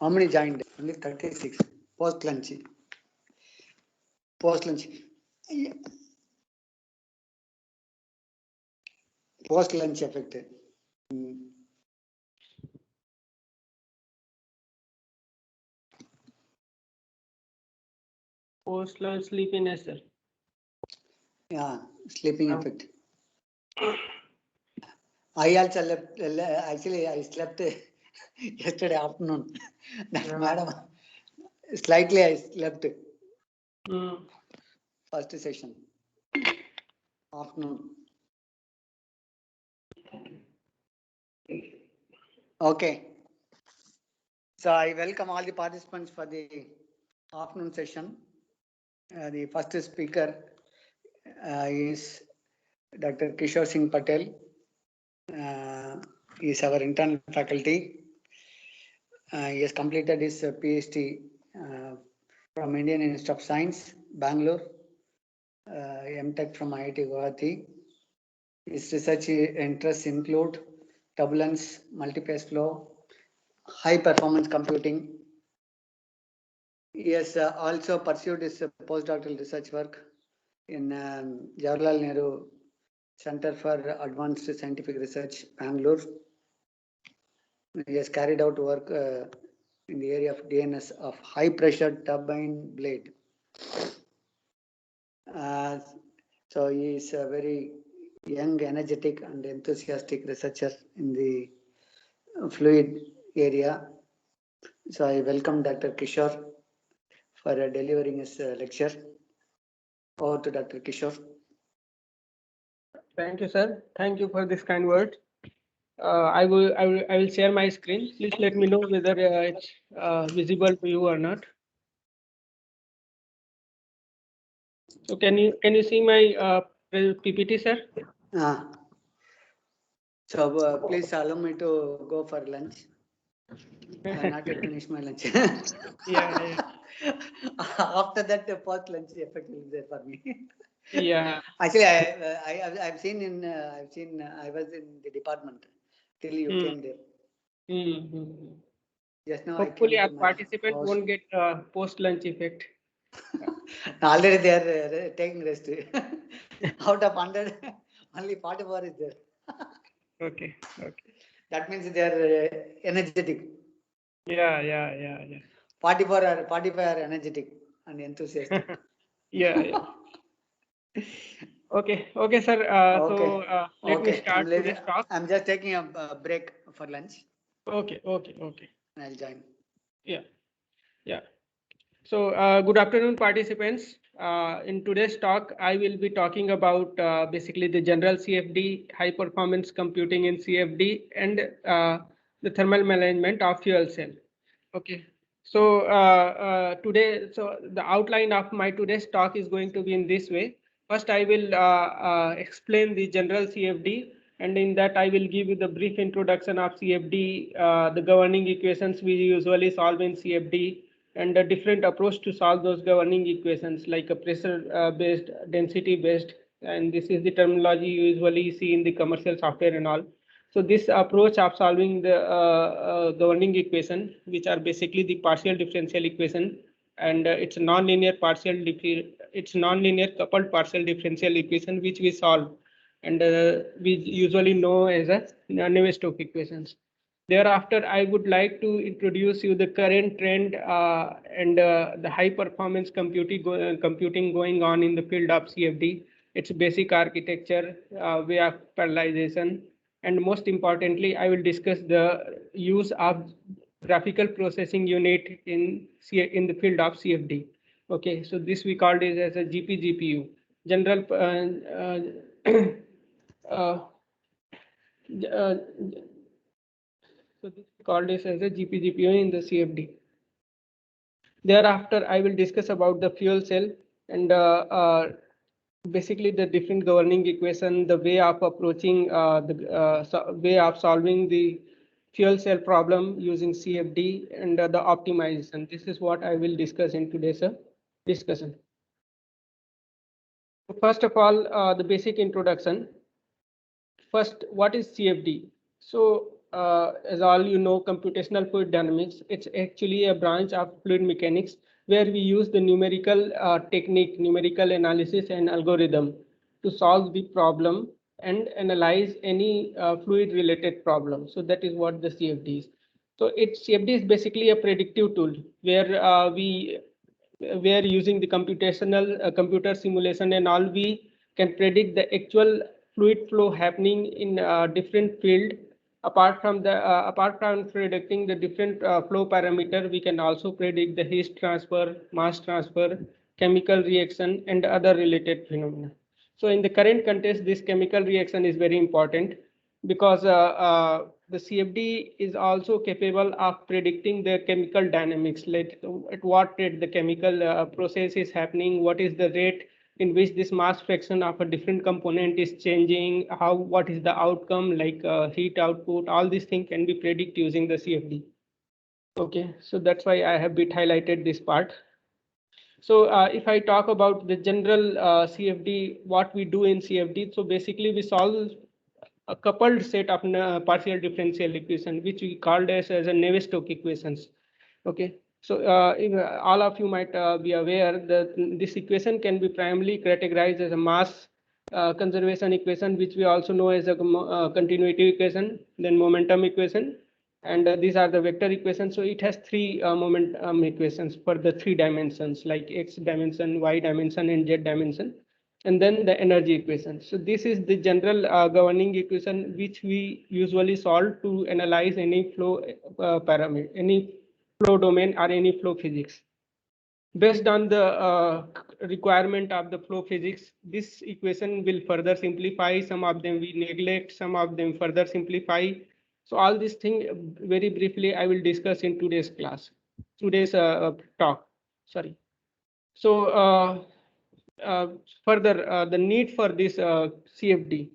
How many joined? Only 36. Post lunch. Post lunch. Post lunch effect. Post lunch sleepiness, sir. Yeah, sleeping effect. I also left. Actually, I slept yesterday afternoon. That madam, slightly I slept. First session. Afternoon. Okay. So I welcome all the participants for the afternoon session. The first speaker is Dr. Kishore Singh Patel. He is our internal faculty. He has completed his PhD from Indian Institute of Science, Bangalore, MTech from IIT Guwahati. His research interests include turbulence, multi-phase flow, high performance computing. He has also pursued his postdoctoral research work in Jawaharlal Nehru Center for Advanced Scientific Research, Bangalore. He has carried out work in the area of DNS of high pressure turbine blade. So he is a very young, energetic and enthusiastic researcher in the fluid area. So I welcome Dr. Kishore for delivering his lecture. Over to Dr. Kishore. Thank you, sir. Thank you for this kind word. I will share my screen. Please let me know whether it's visible to you or not. So can you see my PPT, sir? So please allow me to go for lunch. I have not yet finished my lunch. Yeah. After that, post lunch effect will be there for me. Yeah. Actually, I've seen I was in the department till you came there. Just now Hopefully, I our came to participants house. won't get post lunch effect. Already they are taking rest. Out of 100, only 44 is there. Okay. That means they are energetic. Yeah. 45 are energetic and enthusiastic. Yeah. Okay, sir. Okay. So let me start today's talk. I'm just taking a break for lunch. Okay. I'll join. Yeah. So good afternoon, participants. In today's talk, I will be talking about basically the general CFD, high performance computing in CFD, and the thermal management of fuel cell. Okay. So today, the outline of my today's talk is going to be in this way. First, I will explain the general CFD, and in that I will give you the brief introduction of CFD, the governing equations we usually solve in CFD, and a different approach to solve those governing equations, like a pressure based, density based, and this is the terminology you usually see in the commercial software and all. So this approach of solving the governing equation, which are basically the partial differential equation, and it's non-linear coupled partial differential equation, which we solve, and we usually know as a Navier-Stokes equations. Thereafter, I would like to introduce you the current trend and the high performance computing going on in the field of CFD, its basic architecture, way of parallelization, and most importantly, I will discuss the use of graphical processing unit in the field of CFD. Okay, so this we called it as a GPGPU, general so this is called as a GPGPU in the CFD. Thereafter, I will discuss about the fuel cell and basically the different governing equation, the way of approaching way of solving the fuel cell problem using CFD, and the optimization. This is what I will discuss in today's discussion. First of all, the basic introduction. First, what is CFD? So as all you know, computational fluid dynamics, it's actually a branch of fluid mechanics where we use the numerical technique, numerical analysis and algorithm to solve the problem and analyze any fluid related problem. So that is what the CFD is. So CFD is basically a predictive tool where we are using the computational computer simulation and all, we can predict the actual fluid flow happening in different field. Apart from predicting the different flow parameter, we can also predict the heat transfer, mass transfer, chemical reaction, and other related phenomena. So in the current context, this chemical reaction is very important because the CFD is also capable of predicting the chemical dynamics, like at what rate the chemical process is happening, what is the rate in which this mass fraction of a different component is changing, what is the outcome, like heat output. All these things can be predicted using the CFD. Okay, so that's why I have bit highlighted this part. So if I talk about the general CFD, what we do in CFD, so basically we solve a coupled set of partial differential equation, which we called as a Navier-Stokes equations. Okay, so all of you might be aware that this equation can be primarily categorized as a mass conservation equation, which we also know as a continuity equation, then momentum equation, and these are the vector equations. So it has three momentum equations for the three dimensions, like x dimension, y dimension, and z dimension, and then the energy equation. So this is the general governing equation which we usually solve to analyze any flow parameter, any flow domain or any flow physics. Based on the requirement of the flow physics, this equation will further simplify. Some of them we neglect, some of them further simplify. So all these things very briefly I will discuss in today's class, today's talk. Sorry. So further, the need for this CFD.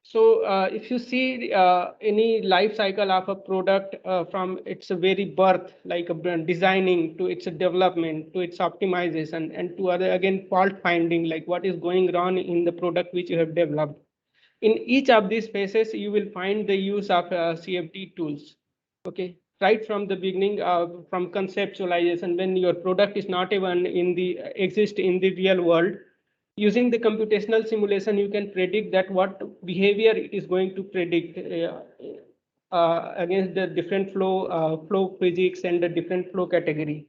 So if you see any life cycle of a product from its very birth, like designing to its development, to its optimization, and to other again fault finding, like what is going wrong in the product which you have developed. In each of these phases, you will find the use of CFD tools. Okay, right from the beginning, from conceptualization, when your product is not even in the exist in the real world, using the computational simulation, you can predict that what behavior it is going to predict against the different flow physics and the different flow category.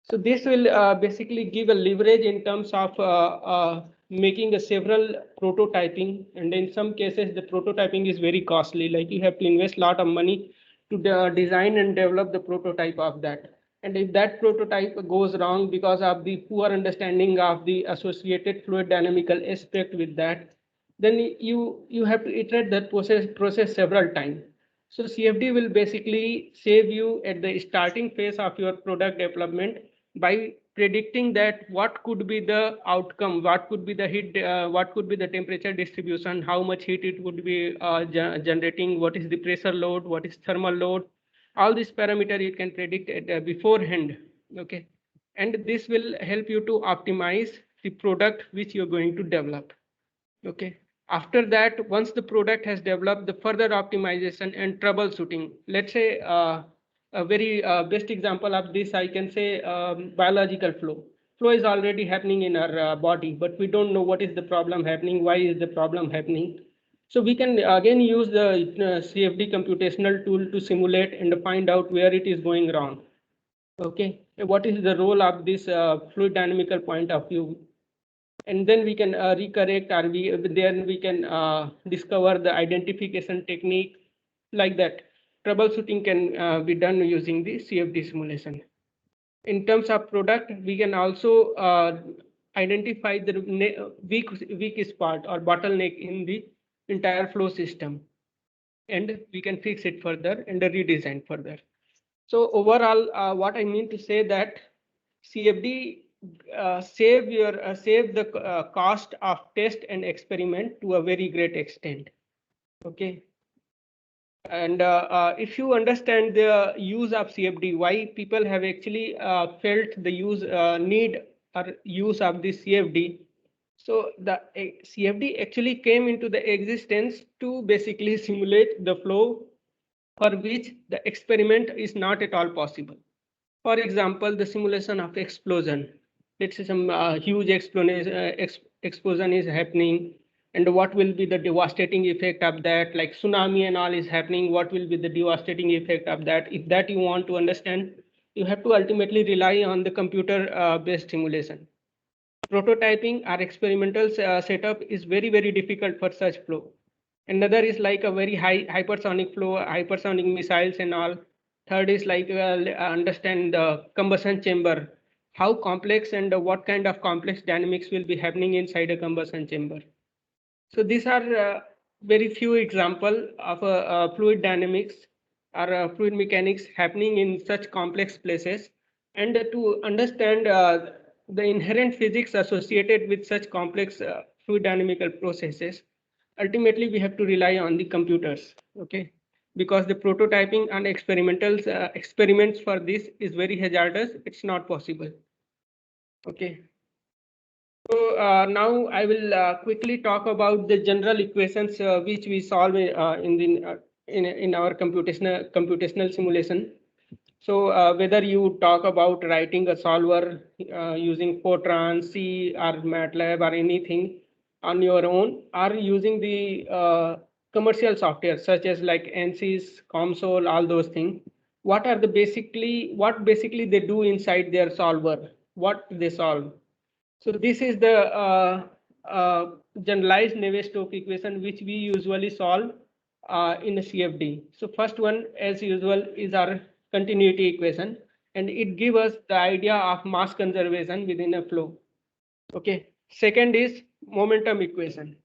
So this will basically give a leverage in terms of making a several prototyping, and in some cases the prototyping is very costly, like you have to invest a lot of money to design and develop the prototype of that. And if that prototype goes wrong because of the poor understanding of the associated fluid dynamical aspect with that, then you have to iterate that process several times. So CFD will basically save you at the starting phase of your product development by predicting that what could be the outcome, what could be the heat, what could be the temperature distribution, how much heat it would be generating, what is the pressure load, what is thermal load. All these parameters you can predict at, beforehand. Okay, and this will help you to optimize the product which you're going to develop. Okay. After that, once the product has developed, the further optimization and troubleshooting. Let's say a very best example of this, I can say biological flow. Flow is already happening in our body, but we don't know what is the problem happening, why is the problem happening. So we can again use the CFD computational tool to simulate and find out where it is going wrong. Okay, what is the role of this fluid dynamical point of view? And then we can recorrect, or then we can discover the identification technique, like that. Troubleshooting can be done using the CFD simulation. In terms of product, we can also identify the weakest part or bottleneck in the entire flow system, and we can fix it further and redesign further. So overall, what I mean to say that CFD save the cost of test and experiment to a very great extent. Okay, and if you understand the use of CFD, why people have actually felt the need or use of this CFD. So the CFD actually came into the existence to basically simulate the flow for which the experiment is not at all possible. For example, the simulation of explosion. Let's say some huge explosion is happening, and what will be the devastating effect of that? Like tsunami and all is happening, what will be the devastating effect of that? If that you want to understand, you have to ultimately rely on the computer-based simulation. Prototyping or experimental setup is very, very difficult for such flow. Another is like a very high hypersonic flow, hypersonic missiles and all. Third is like understand the combustion chamber, how complex and what kind of complex dynamics will be happening inside a combustion chamber. So these are very few example of fluid dynamics or fluid mechanics happening in such complex places. And to understand the inherent physics associated with such complex fluid dynamical processes, ultimately we have to rely on the computers, okay? Because the prototyping and experimental experiments for this is very hazardous. It's not possible, okay? So now I will quickly talk about the general equations which we solve in our computational simulation. So whether you talk about writing a solver using Fortran, C, or MATLAB or anything on your own, or using the commercial software such as like ANSYS, COMSOL, all those things, what basically they do inside their solver, what they solve. So this is the generalized Navier-Stokes equation which we usually solve in a CFD. So first one, as usual, is our continuity equation, and it gives us the idea of mass conservation within a flow. Okay. Second is momentum equation,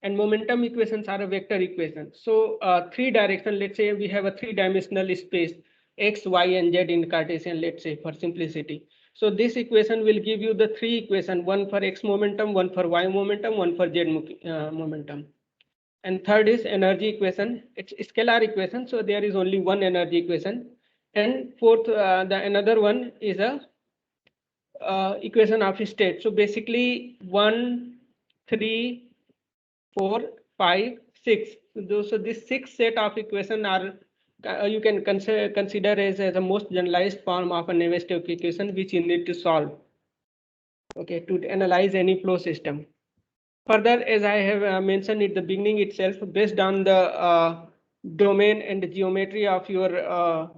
and momentum equations are a vector equation. So three direction. Let's say we have a three-dimensional space, x, y, and z in Cartesian. Let's say for simplicity. So this equation will give you the three equation: one for x momentum, one for y momentum, one for z momentum. And third is energy equation. It's a scalar equation, so there is only one energy equation. And fourth, the another one is a equation of state. So basically 1, 3, 4, 5, 6. So this six set of equation are you can consider as the most generalized form of a Navier-Stokes equation which you need to solve. Okay, to analyze any flow system. Further, as I have mentioned at the beginning itself, based on the domain and the geometry of your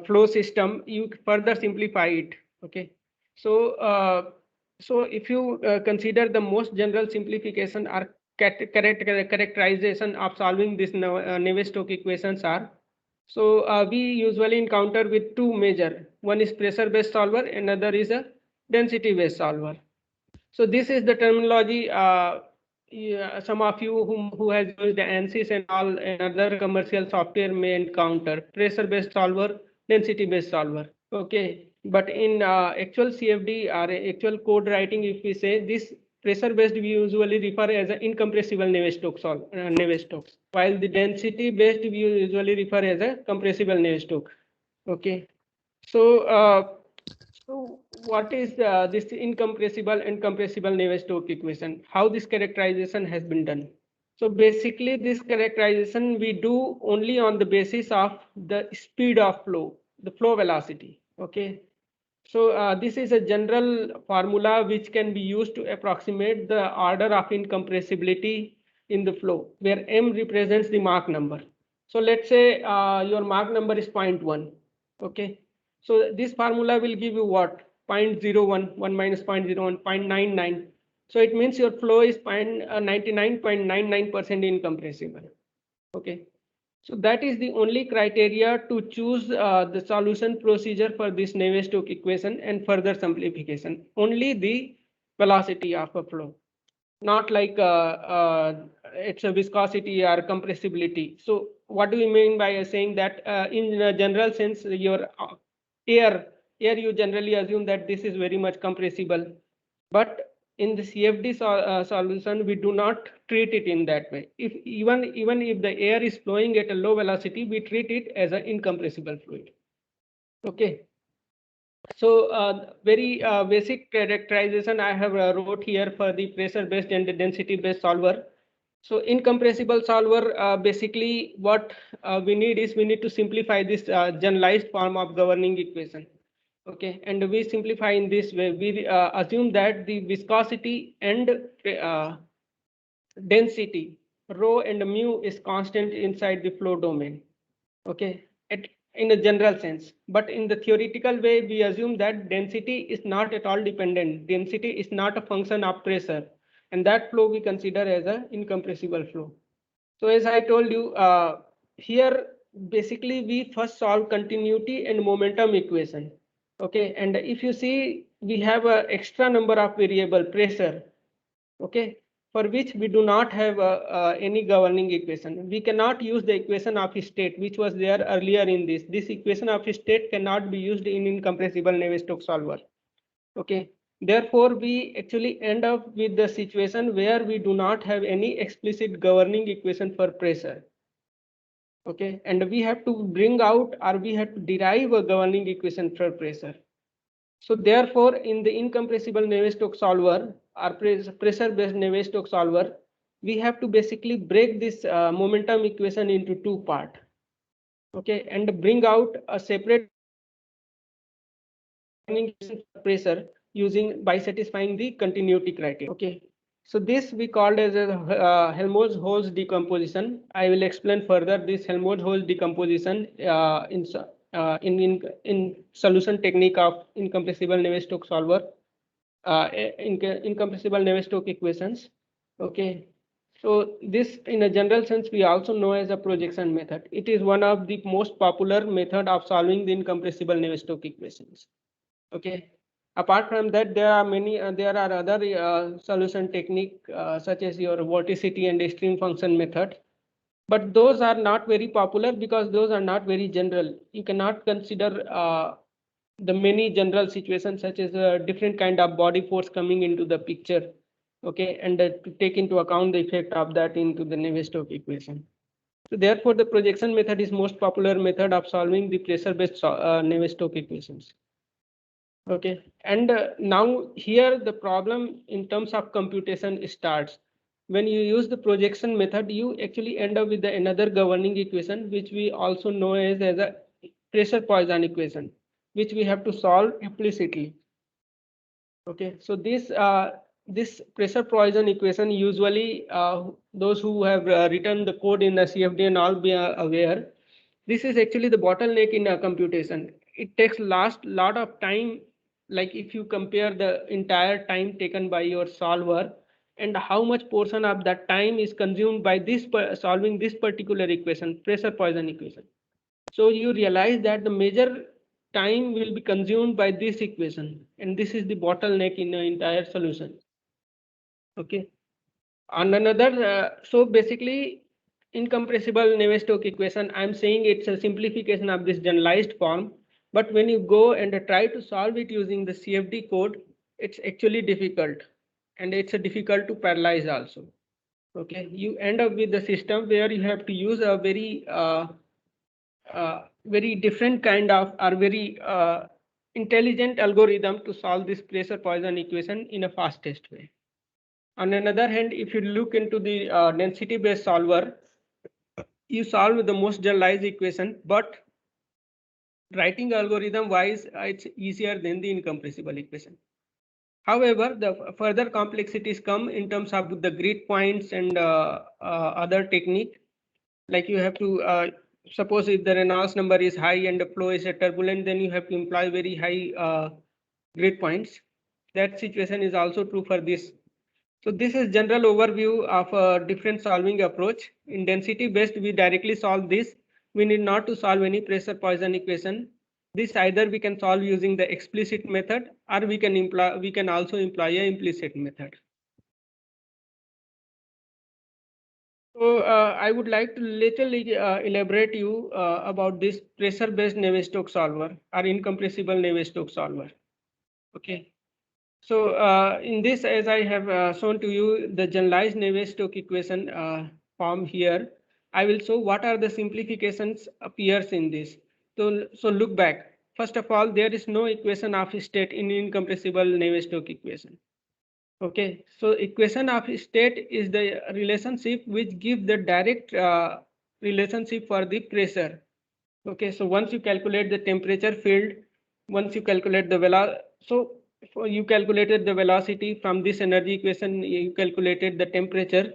flow system, you further simplify it. Okay, so so if you consider the most general simplification or characterization of solving this Navier-Stokes equations are, so we usually encounter with two major. One is pressure-based solver, another is a density-based solver. So this is the terminology. Yeah, some of you who has used the ANSYS and all and other commercial software may encounter pressure-based solver, density-based solver. Okay, but in actual CFD or actual code writing, if we say this pressure-based, we usually refer as an incompressible Navier-Stokes, while the density-based we usually refer as a compressible Navier-Stokes. Okay, so so what is this incompressible and compressible Navier-Stokes equation? How this characterization has been done? So basically this characterization we do only on the basis of the speed of flow, the flow velocity. Okay. So this is a general formula which can be used to approximate the order of incompressibility in the flow, where m represents the Mach number. So let's say your Mach number is 0.1. Okay. So this formula will give you what? 0.01, 1 minus 0.01, 0.99. So it means your flow is 99.99% incompressible. Okay. So that is the only criteria to choose the solution procedure for this Navier-Stokes equation and further simplification. Only the velocity of a flow, not like it's a viscosity or compressibility. So what do we mean by saying that in a general sense, your air you generally assume that this is very much compressible, but in the CFD solution, we do not treat it in that way. If even if the air is flowing at a low velocity, we treat it as an incompressible fluid. Okay. So very basic characterization I have wrote here for the pressure-based and the density-based solver. So incompressible solver, basically what we need is we need to simplify this generalized form of governing equation. Okay, and we simplify in this way. We assume that the viscosity and density rho and mu is constant inside the flow domain. Okay, in a general sense, but in the theoretical way we assume that density is not at all dependent. Density is not a function of pressure, and that flow we consider as an incompressible flow. So as I told you, here basically we first solve continuity and momentum equation. Okay, and if you see we have a extra number of variable pressure. Okay, for which we do not have any governing equation. We cannot use the equation of state which was there earlier in this. This equation of state cannot be used in incompressible Navier-Stokes solver. Okay, therefore we actually end up with the situation where we do not have any explicit governing equation for pressure. Okay, and we have to bring out or we have to derive a governing equation for pressure. So therefore, in the incompressible Navier-Stokes solver or pressure-based Navier-Stokes solver, we have to basically break this momentum equation into two parts. Okay, and bring out a separate pressure using by satisfying the continuity criteria. Okay, so this we called as a Helmholtz decomposition. I will explain further this Helmholtz decomposition in solution technique of incompressible Navier-Stokes solver. Incompressible Navier-Stokes equations. Okay, so this in a general sense we also know as a projection method. It is one of the most popular method of solving the incompressible Navier-Stokes equations. Okay, apart from that there are many there are other solution technique such as your vorticity and stream function method, but those are not very popular because those are not very general. You cannot consider the many general situations such as a different kind of body force coming into the picture. Okay, and to take into account the effect of that into the Navier-Stokes equation. So therefore the projection method is most popular method of solving the pressure based Navier-Stokes equations. Okay, and now here the problem in terms of computation starts. When you use the projection method, you actually end up with another governing equation, which we also know as a pressure Poisson equation, which we have to solve implicitly. Okay, so this pressure Poisson equation usually those who have written the code in the CFD and all be aware. This is actually the bottleneck in a computation. It takes lot of time. Like if you compare the entire time taken by your solver and how much portion of that time is consumed by this solving this particular equation, pressure Poisson equation. So you realize that the major time will be consumed by this equation, and this is the bottleneck in the entire solution. Okay. On another, so basically, incompressible Navier-Stokes equation, I'm saying it's a simplification of this generalized form. But when you go and try to solve it using the CFD code, it's actually difficult, and it's difficult to parallelize also. Okay, you end up with the system where you have to use a very different kind of or very intelligent algorithm to solve this pressure Poisson equation in a fastest way. On another hand, if you look into the density based solver, you solve the most generalized equation, but writing algorithm wise it's easier than the incompressible equation. However, the further complexities come in terms of the grid points and other technique. Like you have to suppose if the Reynolds number is high and the flow is turbulent, then you have to employ very high grid points. That situation is also true for this. So this is general overview of a different solving approach. In density based, we directly solve this. We need not to solve any pressure Poisson equation. This either we can solve using the explicit method or we can also employ a implicit method. So I would like to little elaborate you about this pressure-based Navier-Stokes solver or incompressible Navier-Stokes solver. Okay. So in this, as I have shown to you the generalized Navier-Stokes equation form here, I will show what are the simplifications appears in this. So look back. First of all, there is no equation of state in incompressible Navier-Stokes equation. Okay, so equation of state is the relationship which gives the direct relationship for the pressure. Okay, so once you calculate the temperature field, once you calculate the velocity, so you calculated the velocity from this energy equation, you calculated the temperature.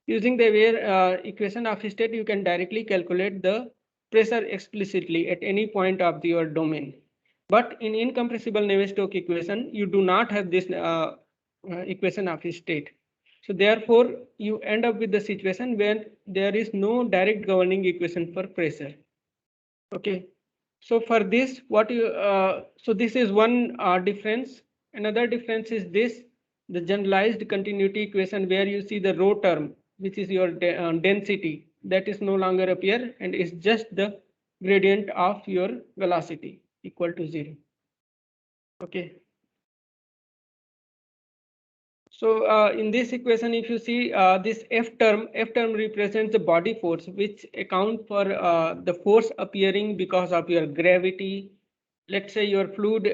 Using the equation of state, you can directly calculate the pressure explicitly at any point of your domain. But in incompressible Navier-Stokes equation, you do not have this equation of state. So therefore, you end up with the situation where there is no direct governing equation for pressure. Okay, so for this, what you so this is one difference. Another difference is this: the generalized continuity equation, where you see the rho term, which is your density, that is no longer appear, and is just the gradient of your velocity equal to 0. Okay. So in this equation, if you see this F term represents the body force, which account for the force appearing because of your gravity. Let's say your fluid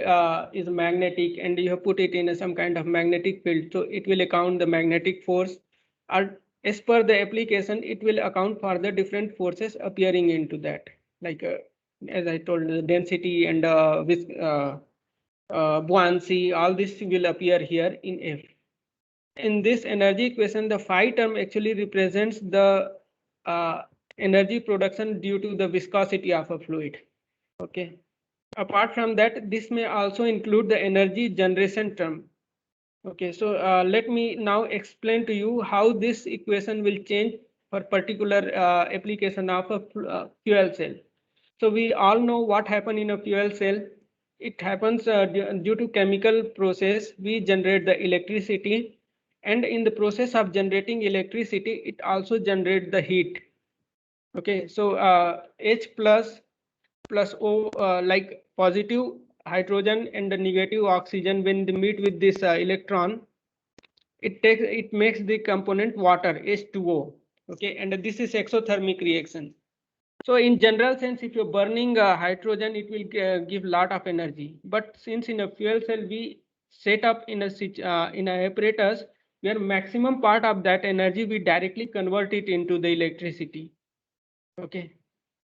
is magnetic and you have put it in some kind of magnetic field, so it will account the magnetic force. Or as per the application, it will account for the different forces appearing into that, like as I told, the density and buoyancy. All this will appear here in F. In this energy equation, the phi term actually represents the energy production due to the viscosity of a fluid. Okay. Apart from that, this may also include the energy generation term. Okay, so let me now explain to you how this equation will change for particular application of a fuel cell. So we all know what happens in a fuel cell. It happens due to chemical process. We generate the electricity, and in the process of generating electricity, it also generates the heat. Okay, so H plus O, like positive hydrogen and the negative oxygen, when they meet with this electron, it makes the component water, H2O. Okay, and this is exothermic reaction. So in general sense, if you're burning hydrogen, it will give lot of energy. But since in a fuel cell we set up in a apparatus where maximum part of that energy we directly convert it into the electricity. Okay,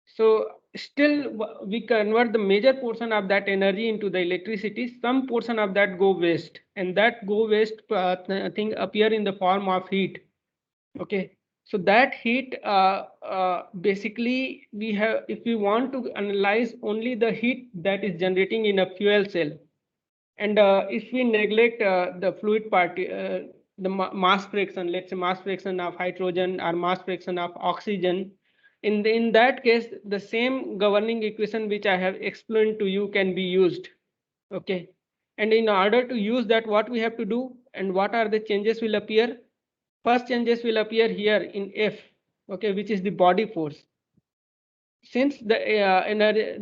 so still we convert the major portion of that energy into the electricity. Some portion of that go waste, and that go waste thing appear in the form of heat. Okay, so that heat basically we have, if we want to analyze only the heat that is generating in a fuel cell, and if we neglect the fluid part, the mass fraction, let's say mass fraction of hydrogen or mass fraction of oxygen, in that case, the same governing equation which I have explained to you can be used. Okay, and in order to use that, what we have to do and what are the changes will appear? First changes will appear here in F, okay, which is the body force. Since the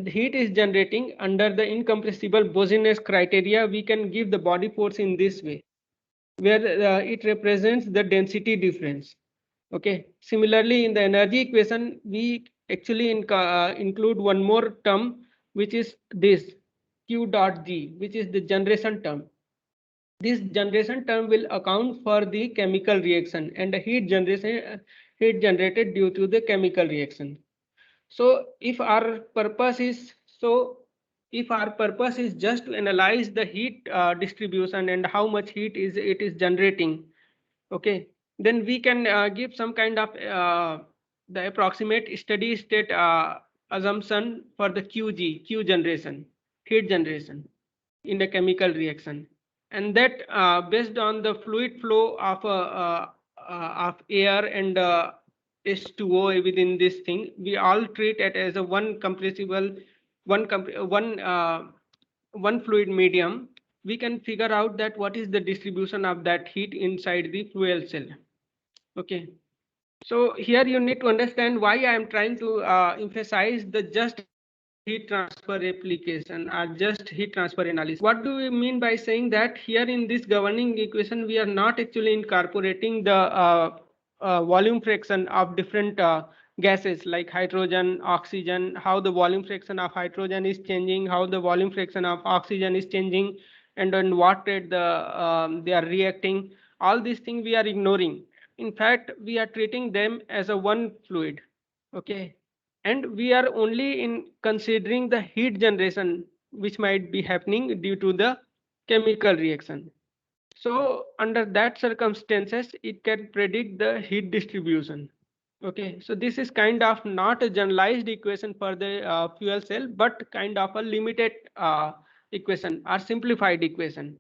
heat is generating under the incompressible Boussinesq criteria, we can give the body force in this way, where it represents the density difference. Okay. Similarly, in the energy equation, we actually include one more term, which is this Q dot G, which is the generation term. This generation term will account for the chemical reaction and the heat generated due to the chemical reaction. So if our purpose is just to analyze the heat distribution and how much heat it is generating, okay, then we can give some kind of the approximate steady state assumption for the Q generation, heat generation in the chemical reaction, and that based on the fluid flow of air and H2O within this thing, we all treat it as a one compressible, one fluid medium. We can figure out that what is the distribution of that heat inside the fuel cell. Okay, so here you need to understand why I am trying to emphasize the just heat transfer application or just heat transfer analysis. What do we mean by saying that? Here in this governing equation, we are not actually incorporating the volume fraction of different gases like hydrogen, oxygen, how the volume fraction of hydrogen is changing, how the volume fraction of oxygen is changing, and on what rate they are reacting. All these things we are ignoring. In fact, we are treating them as a one fluid. Okay, and we are only in considering the heat generation which might be happening due to the chemical reaction. So under that circumstances, it can predict the heat distribution. Okay, so this is kind of not a generalized equation for the fuel cell, but kind of a limited equation or simplified equation,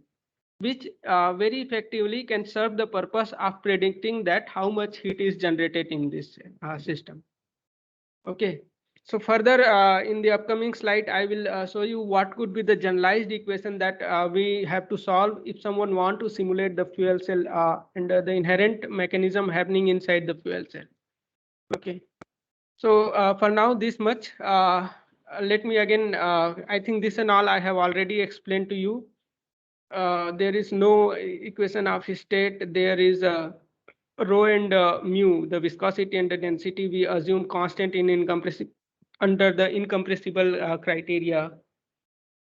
which very effectively can serve the purpose of predicting that how much heat is generated in this system. Okay, so further in the upcoming slide, I will show you what could be the generalized equation that we have to solve if someone want to simulate the fuel cell and the inherent mechanism happening inside the fuel cell. Okay, so for now this much. Let me again, I think this and all I have already explained to you. There is no equation of state. There is a rho and mu, the viscosity and the density we assume constant in incompressible under the incompressible criteria,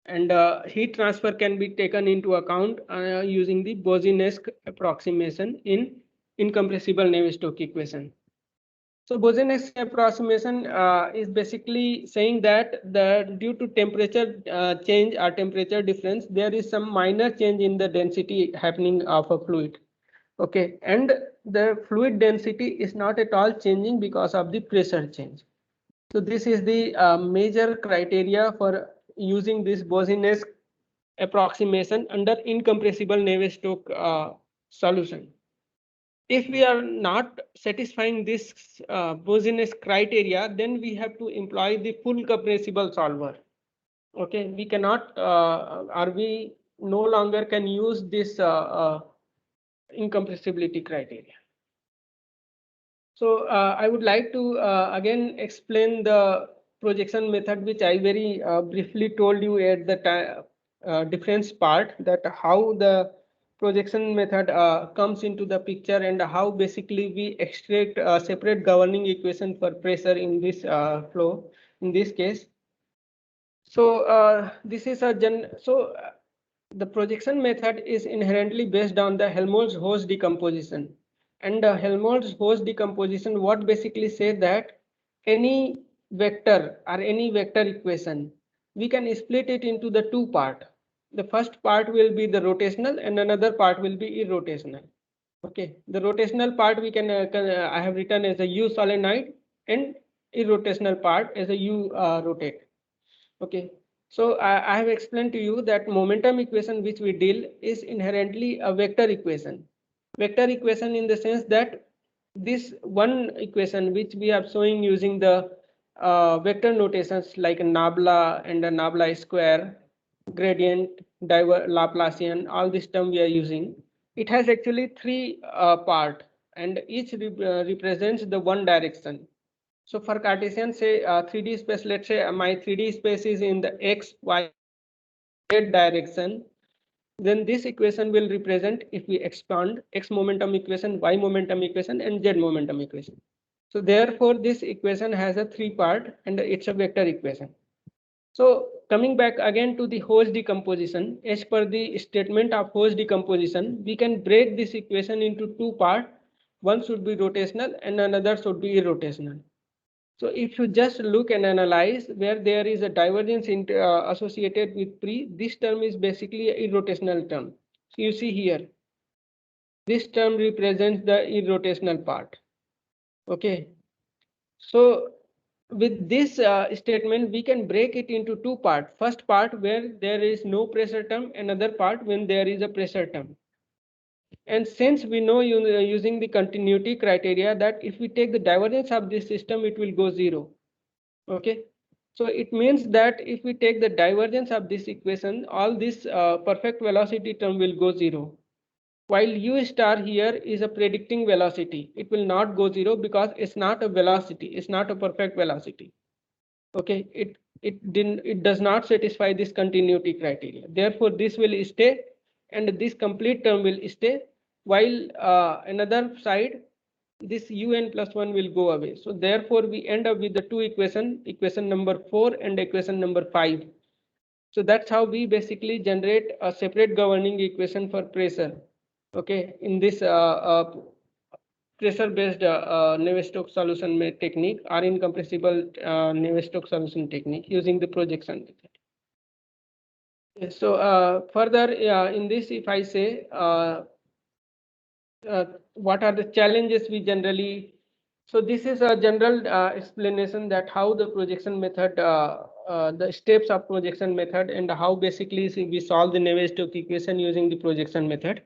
and heat transfer can be taken into account using the Bose-Nash approximation in incompressible Navier-Stokes equation. So Bose-Nash approximation is basically saying that due to temperature change or temperature difference, there is some minor change in the density happening of a fluid. Okay, and the fluid density is not at all changing because of the pressure change. So this is the major criteria for using this Bose-Nash approximation under incompressible Navier-Stokes solution. If we are not satisfying this Bose-Nash criteria, then we have to employ the full compressible solver. Okay, we cannot or we no longer can use this incompressibility criteria. So I would like to again explain the projection method, which I very briefly told you at the difference part, that how the projection method comes into the picture and how basically we extract a separate governing equation for pressure in this flow in this case. So this is a the projection method is inherently based on the Helmholtz-Hose decomposition. And Helmholtz-Hose decomposition, what basically says that any vector or any vector equation, we can split it into the two parts. The first part will be the rotational and another part will be irrotational. Okay, the rotational part we can, I have written as a U solenoid, and irrotational part as a U rotate. Okay, so I have explained to you that momentum equation which we deal is inherently a vector equation. Vector equation in the sense that this one equation which we are showing using the vector notations like nabla and a nabla square, gradient, Laplacian, all this term we are using. It has actually three part, and each represents the one direction. So for Cartesian, say 3D space, let's say my 3D space is in the x, y, z direction. Then this equation will represent, if we expand, x momentum equation, y momentum equation, and z momentum equation. So therefore, this equation has a three part and it's a vector equation. So coming back again to the Hose decomposition, as per the statement of Hose decomposition, we can break this equation into two parts. One should be rotational and another should be irrotational. So if you just look and analyze where there is a divergence associated with this term is basically a irrotational term. So you see here, this term represents the irrotational part. Okay. So with this statement, we can break it into two parts. First part where there is no pressure term, another part when there is a pressure term. And since we know using the continuity criteria that if we take the divergence of this system, it will go zero. Okay, so it means that if we take the divergence of this equation, all this perfect velocity term will go zero. While u star here is a predicting velocity, it will not go zero because it's not a velocity, it's not a perfect velocity. Okay, it does not satisfy this continuity criteria. Therefore, this will stay and this complete term will stay, while another side this un plus 1 will go away. So therefore, we end up with the two equation number 4 and equation number 5. So that's how we basically generate a separate governing equation for pressure. Okay, in this pressure-based Navier-Stokes solution technique or incompressible Navier-Stokes solution technique using the projection method. So further in this, if I say what are the challenges we generally, so this is a general explanation that how the projection method, the steps of projection method, and how basically we solve the Navier-Stokes equation using the projection method.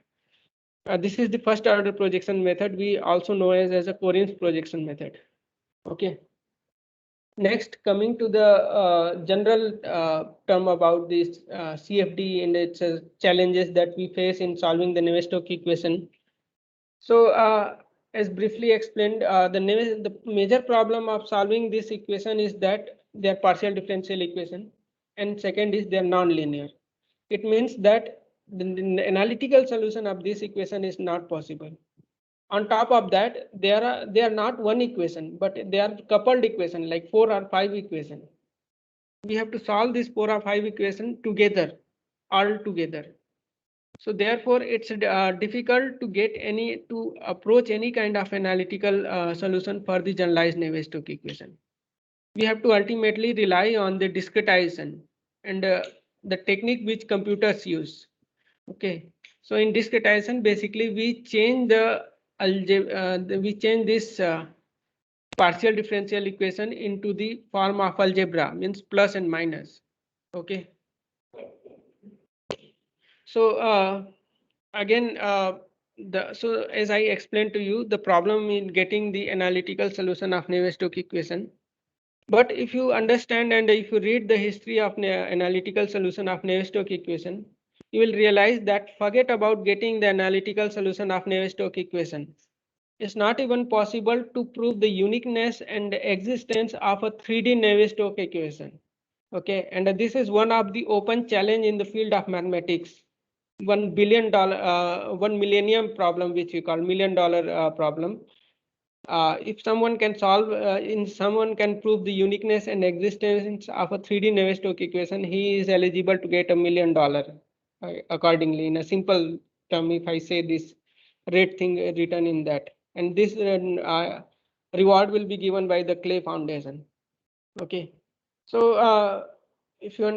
This is the first order projection method, we also know as a Corinth projection method. Okay. Next, coming to the general term about this CFD and its challenges that we face in solving the Navier-Stokes equation. So as briefly explained, the major problem of solving this equation is that they are partial differential equation, and second is they are non-linear. It means that the analytical solution of this equation is not possible. On top of that, they are not one equation, but they are coupled equation, like 4 or 5 equation. We have to solve this 4 or 5 equation together, all together. So therefore, it's difficult to approach any kind of analytical solution for the generalized Navier-Stokes equation. We have to ultimately rely on the discretization and the technique which computers use. Okay, so in discretization, basically we change this partial differential equation into the form of algebra, means plus and minus. Okay. So again, so as I explained to you, the problem in getting the analytical solution of Navier-Stokes equation. But if you understand and if you read the history of analytical solution of Navier-Stokes equation, you will realize that forget about getting the analytical solution of Navier-Stokes equation. It's not even possible to prove the uniqueness and the existence of a 3D Navier-Stokes equation. Okay, and this is one of the open challenge in the field of mathematics. $1 billion, 1 millennium problem, which we call $1 million problem. If someone can someone can prove the uniqueness and existence of a 3D Navier-Stokes equation, he is eligible to get $1 million. Accordingly, in a simple term, if I say this rate thing written in that, and this reward will be given by the Clay Foundation. Okay, so if you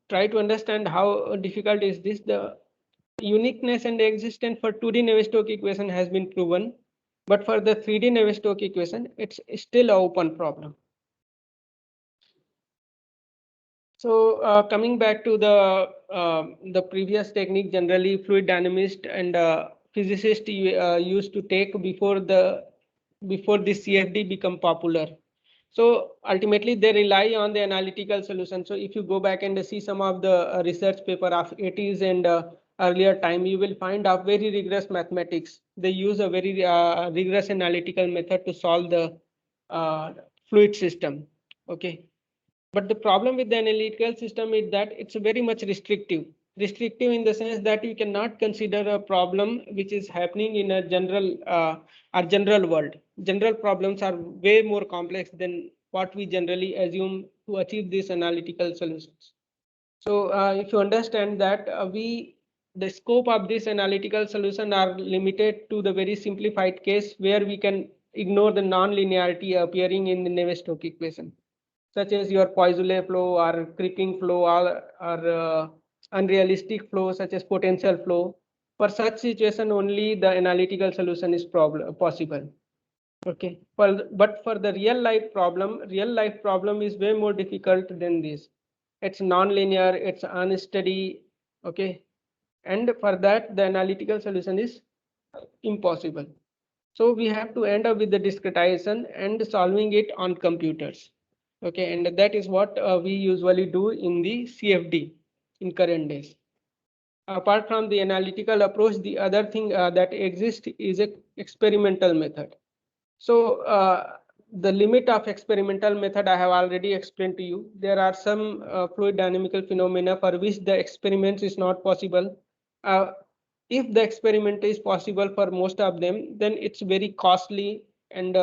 try to understand how difficult is this, the uniqueness and existence for 2D Navier-Stokes equation has been proven, but for the 3D Navier-Stokes equation, it's still an open problem. So coming back to the previous technique, generally fluid dynamist and physicists used to take before the CFD become popular. So ultimately, they rely on the analytical solution. So if you go back and see some of the research paper of 80s and earlier time, you will find out very rigorous mathematics. They use a very rigorous analytical method to solve the fluid system. Okay. But the problem with the analytical system is that it's very much restrictive. Restrictive in the sense that you cannot consider a problem which is happening in a general world. General problems are way more complex than what we generally assume to achieve these analytical solutions. So if you understand that the scope of this analytical solution are limited to the very simplified case where we can ignore the non-linearity appearing in the Navier-Stokes equation, such as your Poiseuille flow or creeping flow or unrealistic flow such as potential flow. For such situation, only the analytical solution is possible. Okay, but for the real life problem is way more difficult than this. It's non-linear, it's unsteady. Okay, and for that the analytical solution is impossible. So we have to end up with the discretization and solving it on computers. Okay, and that is what we usually do in the CFD in current days. Apart from the analytical approach, the other thing that exists is a experimental method. So the limit of experimental method I have already explained to you. There are some fluid dynamical phenomena for which the experiment is not possible. If the experiment is possible for most of them, then it's very costly and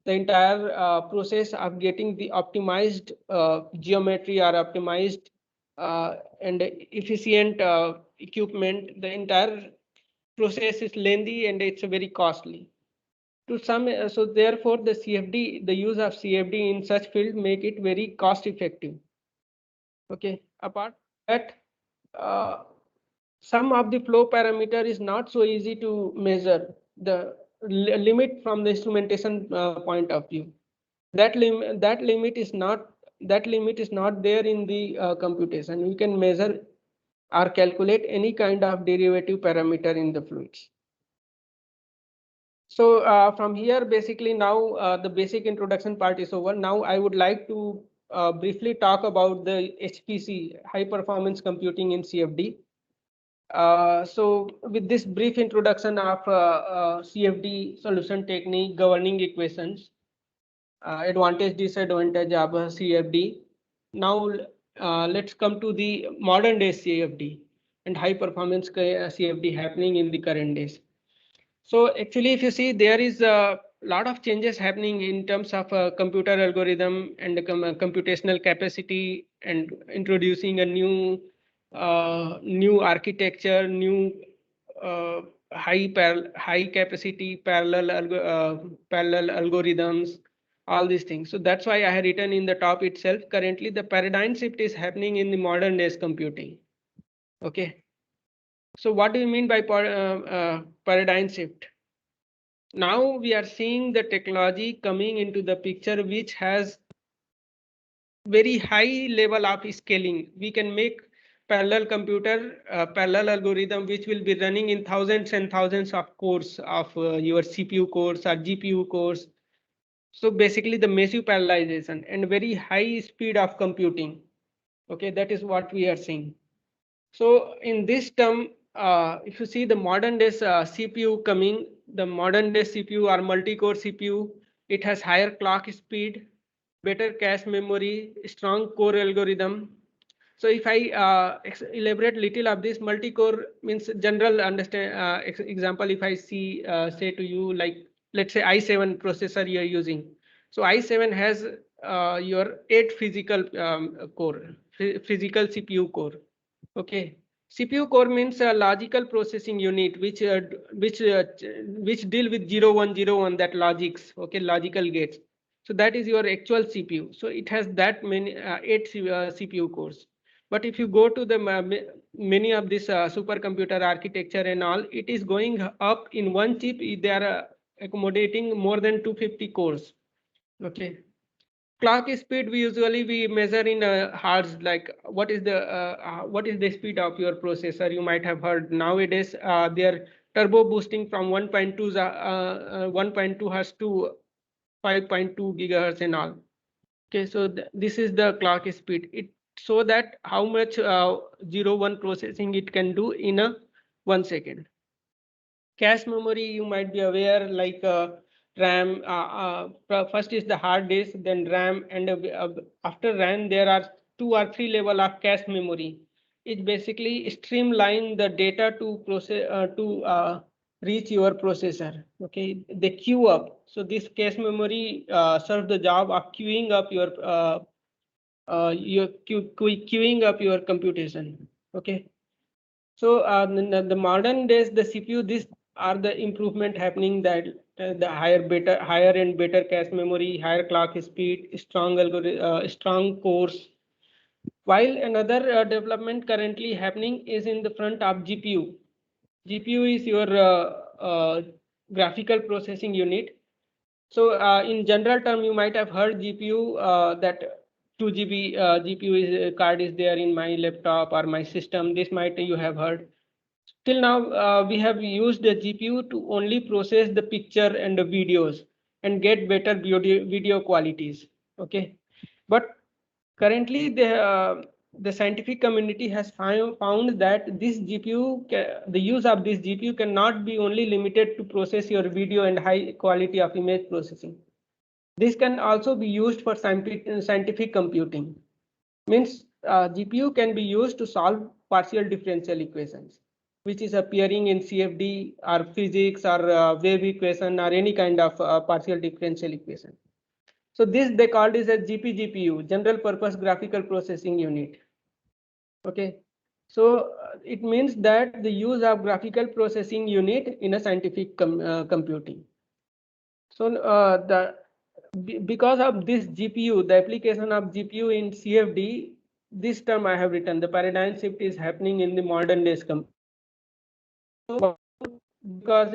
the entire process of getting the optimized geometry or optimized and efficient equipment, the entire process is lengthy and it's very costly. To some, so therefore the CFD, the use of CFD in such field make it very cost effective. Okay, apart from that, some of the flow parameter is not so easy to measure the limit from the instrumentation point of view. That limit is not there in the computation. You can measure or calculate any kind of derivative parameter in the fluids. So from here, basically now the basic introduction part is over. Now I would like to briefly talk about the HPC, high performance computing in CFD. So with this brief introduction of CFD solution technique, governing equations, advantage, disadvantage of CFD. Now let's come to the modern day CFD and high performance CFD happening in the current days. So actually, if you see, there is a lot of changes happening in terms of computer algorithm and computational capacity, and introducing a new architecture, new high capacity parallel algorithms, all these things. So that's why I have written in the top itself. Currently, the paradigm shift is happening in the modern days computing. Okay. So what do you mean by paradigm shift? Now we are seeing the technology coming into the picture, which has very high level of scaling. We can make parallel algorithm, which will be running in thousands and thousands of cores of your CPU cores or GPU cores. So basically the massive parallelization and very high speed of computing. Okay, that is what we are seeing. So in this term, if you see the modern days CPU coming, the modern day CPU or multi-core CPU, it has higher clock speed, better cache memory, strong core algorithm. So if I elaborate little of this, multi-core means general understand example. If I say to you, like let's say i7 processor you are using. So i7 has your 8 physical core, physical CPU core. Okay, CPU core means a logical processing unit which deal with 0101, that logics. Okay, logical gates. So that is your actual CPU. So it has that many 8 CPU cores. But if you go to the many of this supercomputer architecture and all, it is going up in one chip. They are accommodating more than 250 cores. Okay. Clock speed we measure in hertz. Like what is the speed of your processor? You might have heard nowadays they are turbo boosting from 1.2 hertz to 5.2 gigahertz and all. Okay, so this is the clock speed. It so that how much 01 processing it can do in a 1 second. Cache memory, you might be aware, like RAM. First is the hard disk, then RAM, and after RAM there are 2 or 3 level of cache memory. It basically streamline the data to process reach your processor. Okay, they queue up. So this cache memory serves the job of queuing up your queuing up your computation. Okay. So the modern days, the CPU, these are the improvement happening, that the higher and better cache memory, higher clock speed, strong cores. While another development currently happening is in the front of GPU. GPU is your graphical processing unit. So in general term, you might have heard GPU that 2 GB GPU card is there in my laptop or my system. This might you have heard. Till now, we have used the GPU to only process the picture and the videos and get better video qualities. Okay, but currently the scientific community has found that this GPU, the use of this GPU cannot be only limited to process your video and high quality of image processing. This can also be used for scientific computing. Means GPU can be used to solve partial differential equations. which is appearing in CFD or physics or wave equation or any kind of partial differential equation. So this they called is a GPGPU, General Purpose Graphical Processing Unit. Okay, so it means that the use of graphical processing unit in a scientific computing. So because of this GPU, the application of GPU in CFD, this term I have written, the paradigm shift is happening in the modern days because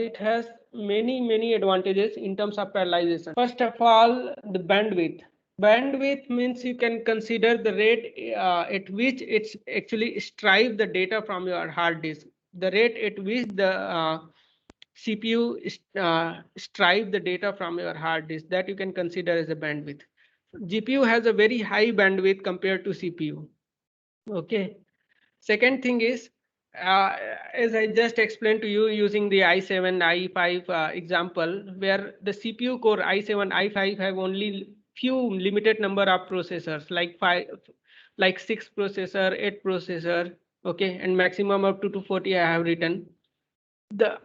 it has many advantages in terms of parallelization. First of all, the bandwidth. Bandwidth means you can consider the rate at which it's actually strive the data from your hard disk. The rate at which the CPU strive the data from your hard disk, that you can consider as a bandwidth. GPU has a very high bandwidth compared to CPU. Okay. Second thing is, as I just explained to you using the i7, i5 example, where the CPU core i7, i5 have only few limited number of processors, like 6 processor, 8 processor, okay, and maximum of 240 I have written.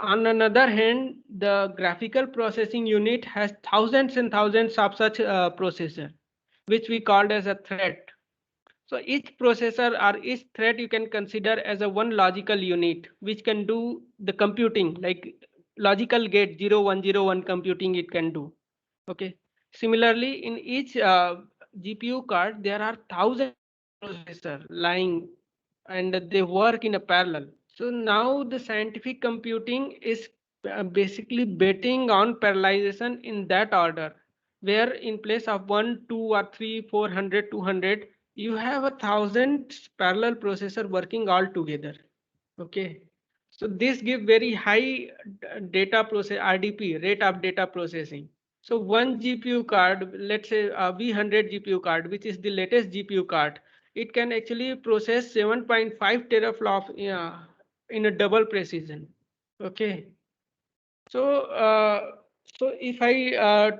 On another hand, the graphical processing unit has thousands and thousands of such processor, which we called as a thread. So each processor or each thread you can consider as a one logical unit, which can do the computing, like logical gate 0101 computing it can do. Okay. Similarly, in each GPU card, there are thousands of processors lying and they work in a parallel. So now the scientific computing is basically betting on parallelization in that order, where in place of 1, 2 or 3, 400, 200, you have 1,000 parallel processor working all together. Okay. So this give very high data process RDP, rate of data processing. So one GPU card, let's say a V100 GPU card, which is the latest GPU card, it can actually process 7.5 teraflop in a double precision. Okay. So, so if I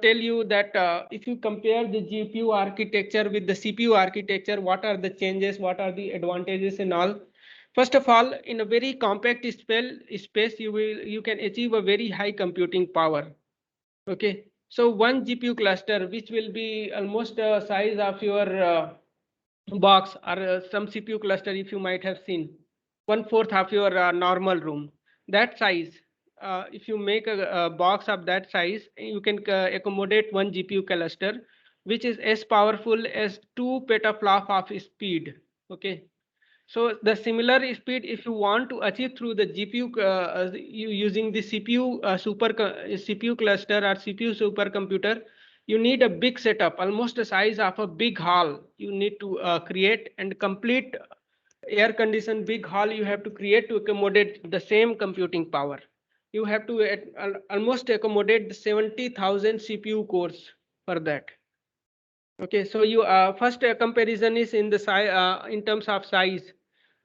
tell you that if you compare the GPU architecture with the CPU architecture, what are the changes, what are the advantages and all? First of all, in a very compact space, you can achieve a very high computing power. Okay, so one GPU cluster, which will be almost the size of your box or some CPU cluster, if you might have seen, 1/4 of your normal room. That size, if you make a box of that size, you can accommodate one GPU cluster, which is as powerful as 2 petaflop of speed. Okay. So the similar speed, if you want to achieve through the GPU, using the CPU CPU cluster or CPU supercomputer, you need a big setup, almost the size of a big hall. You need to create and complete air conditioned big hall. You have to create to accommodate the same computing power. You have to almost accommodate the 70,000 CPU cores for that. Okay, so you first comparison is in the size in terms of size.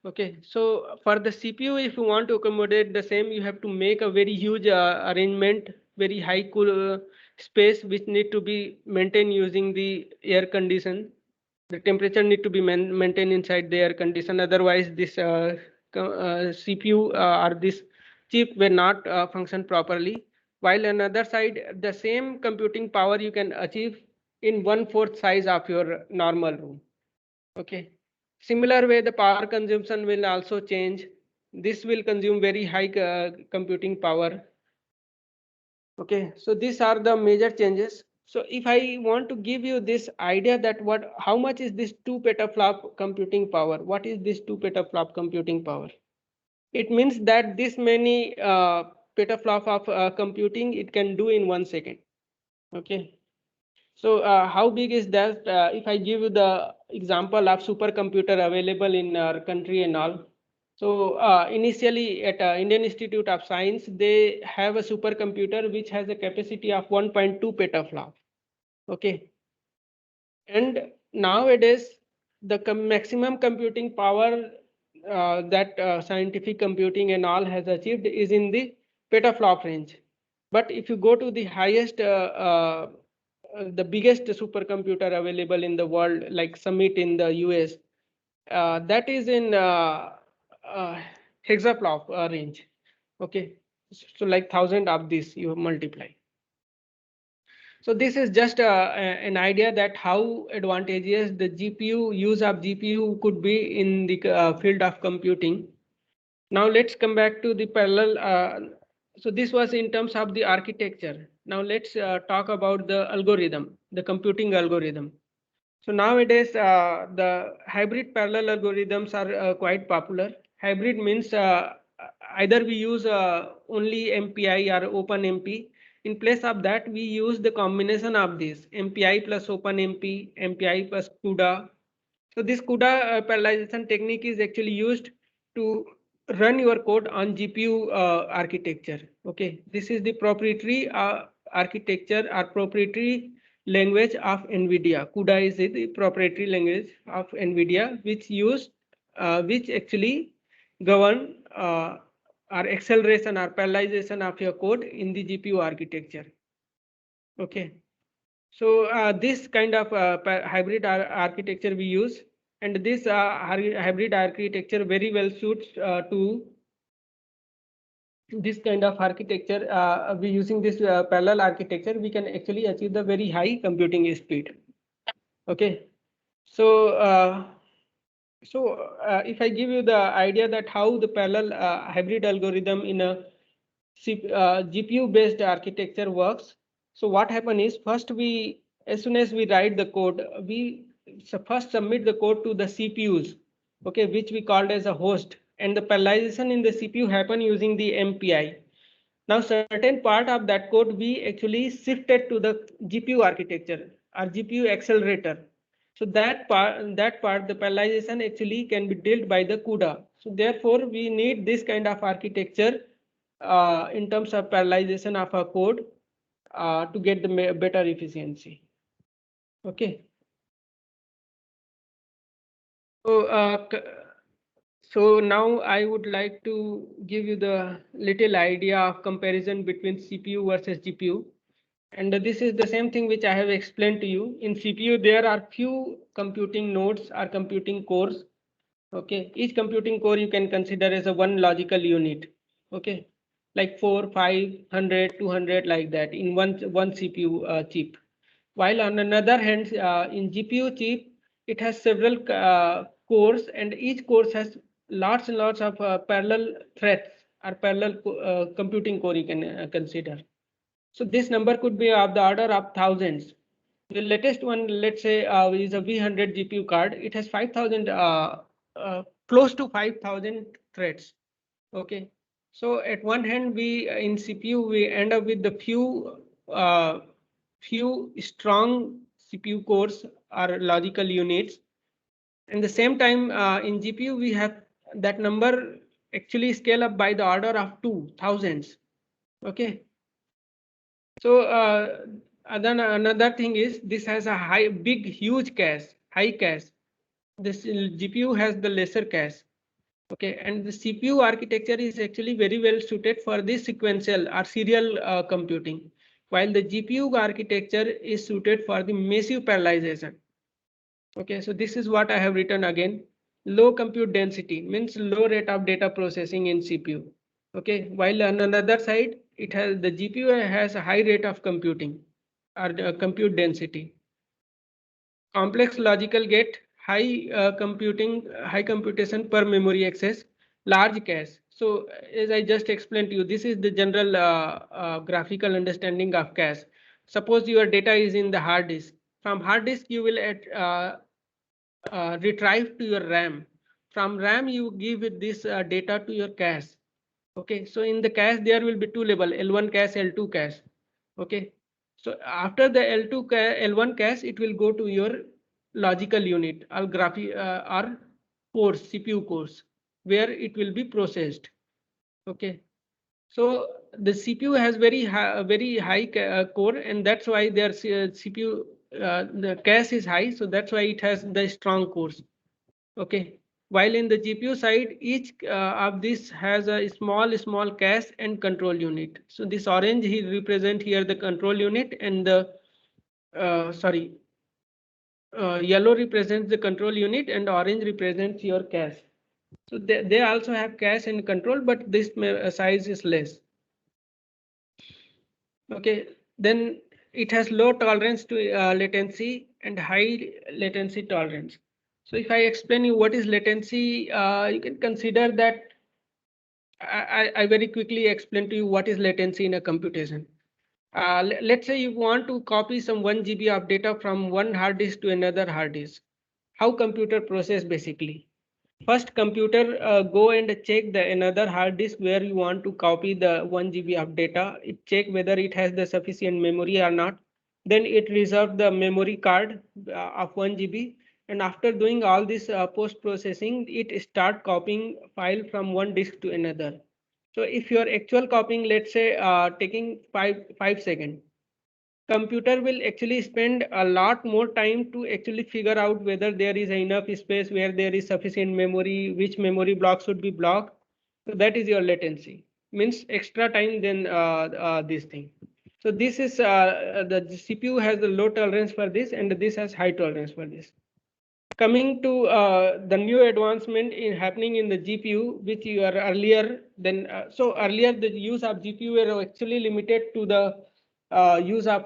Okay, so for the CPU, if you want to accommodate the same, you have to make a very huge arrangement, very high cool space, which need to be maintained using the air condition. The temperature need to be maintained inside the air condition. Otherwise, this CPU or this chip will not function properly. While on other side, the same computing power you can achieve in 1/4 size of your normal room. Okay. Similar way, the power consumption will also change. This will consume very high computing power. Okay, so these are the major changes. So if I want to give you this idea that how much is this 2 petaflop computing power? What is this 2 petaflop computing power? It means that this many petaflop of computing it can do in 1 second. Okay. So how big is that? If I give you the example of supercomputer available in our country and all. So initially at Indian Institute of Science, they have a supercomputer which has a capacity of 1.2 petaflop. Okay. And nowadays, the maximum computing power that scientific computing and all has achieved is in the petaflop range. But if you go to the highest the biggest supercomputer available in the world, like Summit in the US, that is in hexaflop range. Okay, so like 1000 of this you multiply. So this is just an idea that how advantageous the GPU use of GPU could be in the field of computing. Now let's come back to the parallel. So this was in terms of the architecture. Now let's talk about the algorithm, the computing algorithm. So nowadays, the hybrid parallel algorithms are quite popular. Hybrid means either we use only MPI or OpenMP. In place of that, we use the combination of this MPI plus OpenMP, MPI plus CUDA. So this CUDA parallelization technique is actually used to run your code on GPU architecture. Okay, this is the proprietary architecture or proprietary language of NVIDIA. CUDA is the proprietary language of NVIDIA, which actually govern or acceleration or parallelization of your code in the GPU architecture. Okay, so this kind of hybrid architecture we use, and this hybrid architecture very well suits to this kind of architecture. We using this parallel architecture, we can actually achieve the very high computing speed. Okay, so if I give you the idea that how the parallel hybrid algorithm in a GPU based architecture works. So what happen is first as soon as we write the code, we first submit the code to the CPUs, okay, which we called as a host, and the parallelization in the CPU happen using the MPI. Now certain part of that code we actually shifted to the GPU architecture or GPU accelerator. So that part, the parallelization actually can be dealt by the CUDA. So therefore, we need this kind of architecture in terms of parallelization of our code to get the better efficiency. Okay. So, so now I would like to give you the little idea of comparison between CPU versus GPU. And this is the same thing which I have explained to you. In CPU, there are few computing nodes or computing cores. Okay, each computing core you can consider as a one logical unit. Okay, like 4, 5, 100, 200 like that in one CPU chip. While on another hand, in GPU chip, it has several cores, and each core has lots and lots of parallel threads or parallel computing core you can consider. So this number could be of the order of thousands. The latest one, let's say, is a V100 GPU card. It has 5,000, close to 5,000 threads. Okay. So at one hand, we in CPU we end up with the few strong CPU cores or logical units. And the same time, in GPU we have that number actually scale up by the order of 2,000. Okay. So then another thing is this has a huge cache, high cache. This GPU has the lesser cache. Okay, and the CPU architecture is actually very well suited for this sequential or serial computing, while the GPU architecture is suited for the massive parallelization. Okay, so this is what I have written again. Low compute density means low rate of data processing in CPU. Okay, while on another side, the GPU has a high rate of computing or compute density. Complex logical gate, high computation per memory access, large cache. So as I just explained to you, this is the general graphical understanding of cache. Suppose your data is in the hard disk. From hard disk, you will retrieve to your RAM. From RAM, you give this data to your cache. Okay, so in the cache, there will be two level, L1 cache, L2 cache. Okay, so after the L1 cache, it will go to your logical unit or or cores, CPU cores, where it will be processed. Okay, so the CPU has very high core, and that's why their CPU the cache is high. So that's why it has the strong cores. Okay, while in the GPU side, each of this has a small cache and control unit. So this orange he represent here the control unit, and the yellow represents the control unit, and orange represents your cache. So they also have cache and control, but this size is less. Okay, then it has low tolerance to latency and high latency tolerance. So if I explain you what is latency, you can consider that I very quickly explain to you what is latency in a computation. Let's say you want to copy some 1 GB of data from one hard disk to another hard disk. How computer process basically? First, computer go and check the another hard disk where you want to copy the 1 GB of data. It check whether it has the sufficient memory or not. Then it reserve the memory card of 1 GB. And after doing all this post processing, it start copying file from one disk to another. So if you are actual copying, let's say taking 5 seconds, computer will actually spend a lot more time to actually figure out whether there is enough space, where there is sufficient memory, which memory block should be blocked. So that is your latency, means extra time than this thing. So this is the CPU has a low tolerance for this, and this has high tolerance for this. Coming to the new advancement in happening in the GPU, which you are earlier then so earlier the use of GPU were actually limited to the use of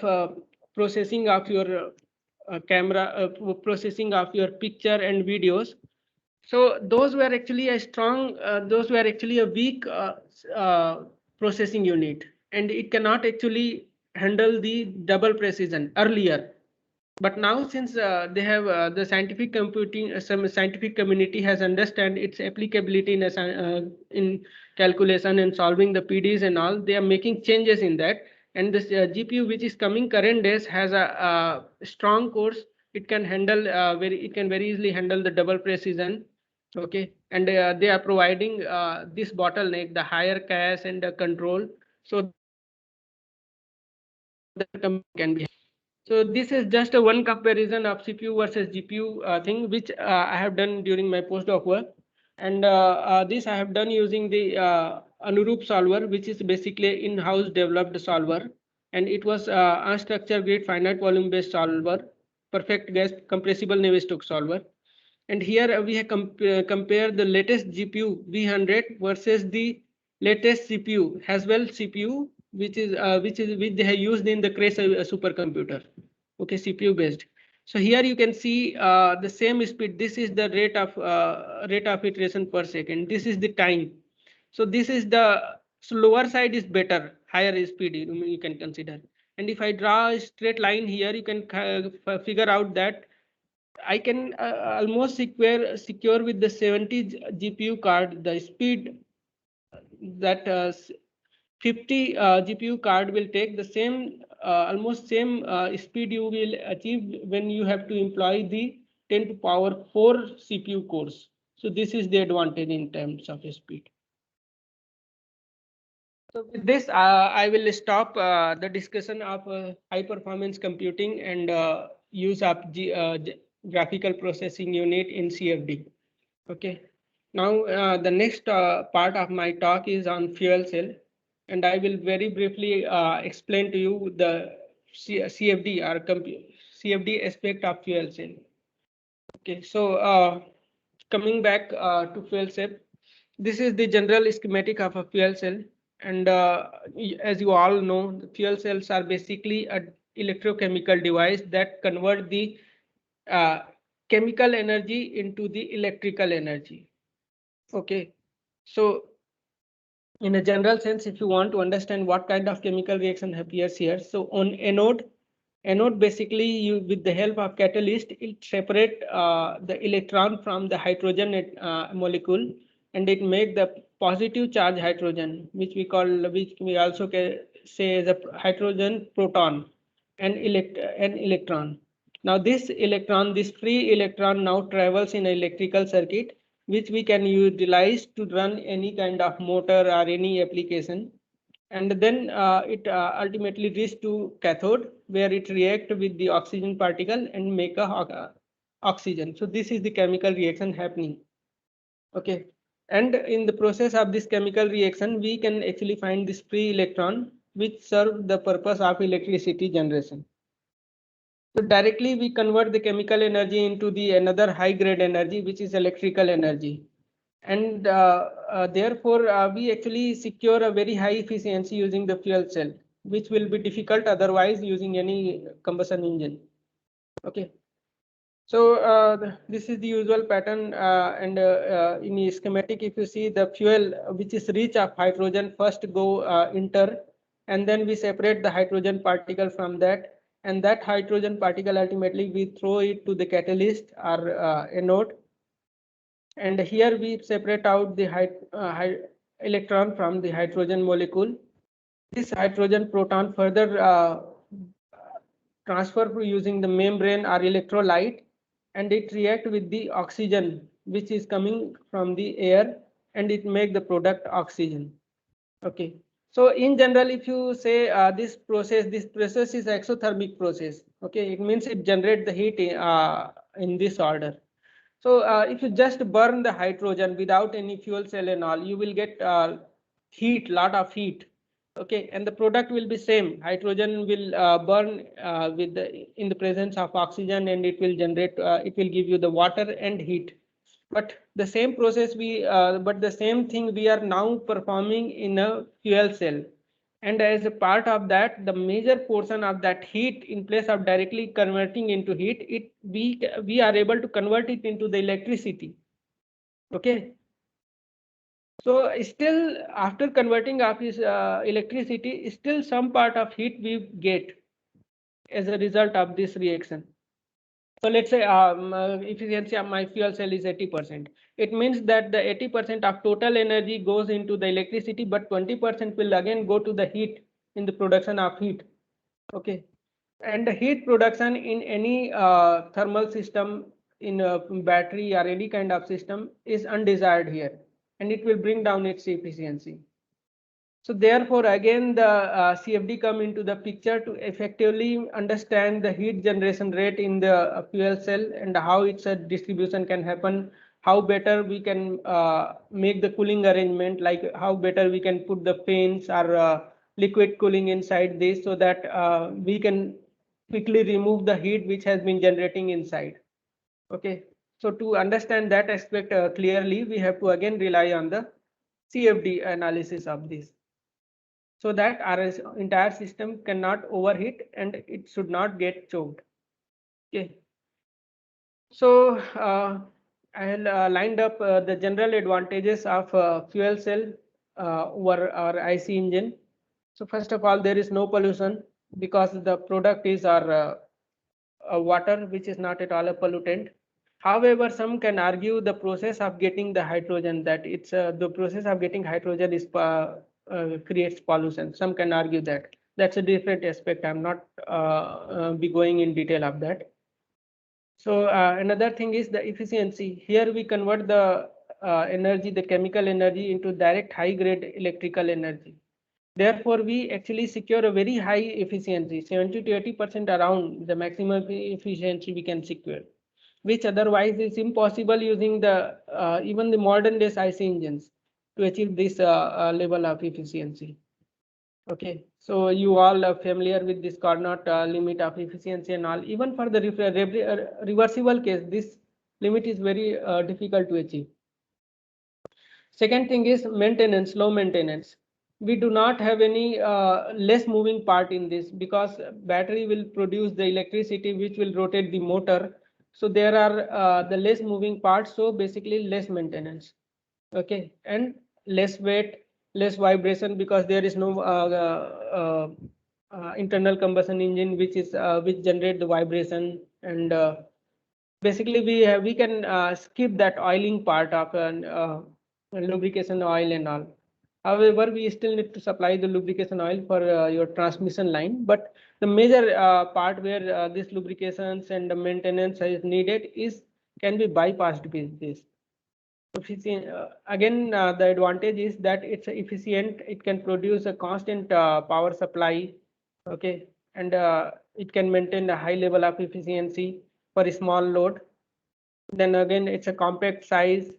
processing of your camera, processing of your picture and videos. So those were actually a strong, those were actually a weak processing unit, and it cannot actually handle the double precision earlier. But now, since they have the scientific computing, some scientific community has understand its applicability in calculation and solving the PDs and all, they are making changes in that. And this GPU, which is coming current days, has a strong course. It can handle it can very easily handle the double precision. Okay, and they are providing this bottleneck, the higher cache and the control, so that can be. So this is just a one comparison of CPU versus GPU thing, which I have done during my postdoc work. And this I have done using the Anurup solver, which is basically in-house developed solver. And it was unstructured grid finite volume based solver, perfect guess compressible Navier-Stokes solver. And here we have compare the latest GPU V100 versus the latest CPU Haswell CPU, which they have used in the Cray supercomputer. Okay, CPU based. So here you can see the same speed. This is the rate of iteration per second. This is the time. So this is the lower side is better, higher speed you can consider. And if I draw a straight line here, you can figure out that I can almost secure with the 70 GPU card the speed that 50 GPU card will take the same almost same speed you will achieve when you have to employ the 10 to power 4 CPU cores. So this is the advantage in terms of speed. So with this, I will stop the discussion of high performance computing and use of graphical processing unit in CFD. Okay. Now the next part of my talk is on fuel cell, and I will very briefly explain to you the CFD or CFD aspect of fuel cell. Okay, so coming back to fuel cell, this is the general schematic of a fuel cell, and as you all know, the fuel cells are basically a electrochemical device that convert the uh, chemical energy into the electrical energy. Okay, so in a general sense, if you want to understand what kind of chemical reaction appears here, so on anode basically you with the help of catalyst, it separate the electron from the hydrogen molecule, and it make the positive charge hydrogen, which we also say as a hydrogen proton and an electron. Now this free electron now travels in an electrical circuit, which we can utilize to run any kind of motor or any application. And then it ultimately reaches to cathode, where it react with the oxygen particle and make a oxygen. So this is the chemical reaction happening. Okay, and in the process of this chemical reaction, we can actually find this free electron, which serve the purpose of electricity generation. So directly we convert the chemical energy into the another high grade energy, which is electrical energy. And therefore, we actually secure a very high efficiency using the fuel cell, which will be difficult otherwise using any combustion engine. Okay. So this is the usual pattern, and in the schematic, if you see the fuel which is rich of hydrogen first go enter, and then we separate the hydrogen particle from that, and that hydrogen particle ultimately we throw it to the catalyst or anode, and here we separate out the electron from the hydrogen molecule. This hydrogen proton further transfer using the membrane or electrolyte, and it react with the oxygen which is coming from the air, and it make the product oxygen. Okay. So in general, if you say this process is exothermic process. Okay, it means it generate the heat in this order. So if you just burn the hydrogen without any fuel cell and all, you will get heat, lot of heat. Okay, and the product will be same. Hydrogen will burn in the presence of oxygen, and it will generate. It will give you the water and heat. But the same process but the same thing we are now performing in a fuel cell. And as a part of that, the major portion of that heat, in place of directly converting into heat, we are able to convert it into the electricity. Okay. So still after converting of this electricity, still some part of heat we get as a result of this reaction. So let's say efficiency of my fuel cell is 80%. It means that the 80% of total energy goes into the electricity, but 20% will again go to the heat in the production of heat. Okay. And the heat production in any thermal system, in a battery or any kind of system, is undesired here, and it will bring down its efficiency. So therefore, again, the CFD come into the picture to effectively understand the heat generation rate in the fuel cell and how its distribution can happen, how better we can make the cooling arrangement, like how better we can put the fans or liquid cooling inside this, so that we can quickly remove the heat which has been generating inside. Okay. So to understand that aspect clearly, we have to again rely on the CFD analysis of this, so that our entire system cannot overheat and it should not get choked. Okay. So I have lined up the general advantages of fuel cell over our IC engine. So first of all, there is no pollution because the product is our water, which is not at all a pollutant. However, some can argue the process of getting the hydrogen, that it's the process of getting hydrogen is creates pollution. Some can argue that. That's a different aspect. I'm not be going in detail of that. So another thing is the efficiency. Here we convert the energy, the chemical energy, into direct high-grade electrical energy. Therefore, we actually secure a very high efficiency, 70 to 80% around the maximum efficiency we can secure, which otherwise is impossible using the even the modern days IC engines to achieve this level of efficiency. Okay, so you all are familiar with this Carnot limit of efficiency and all. Even for the reversible case, this limit is very difficult to achieve. Second thing is maintenance, low maintenance. We do not have any less moving part in this, because battery will produce the electricity which will rotate the motor. So there are the less moving parts, so basically less maintenance. Okay, and less weight, less vibration, because there is no internal combustion engine which generate the vibration, and basically we can skip that oiling part of lubrication oil and all. However, we still need to supply the lubrication oil for your transmission line, but the major part where this lubrications and the maintenance is needed can be bypassed with this. Again, the advantage is that it's efficient. It can produce a constant power supply. Okay, and it can maintain a high level of efficiency for a small load. Then again, it's a compact size.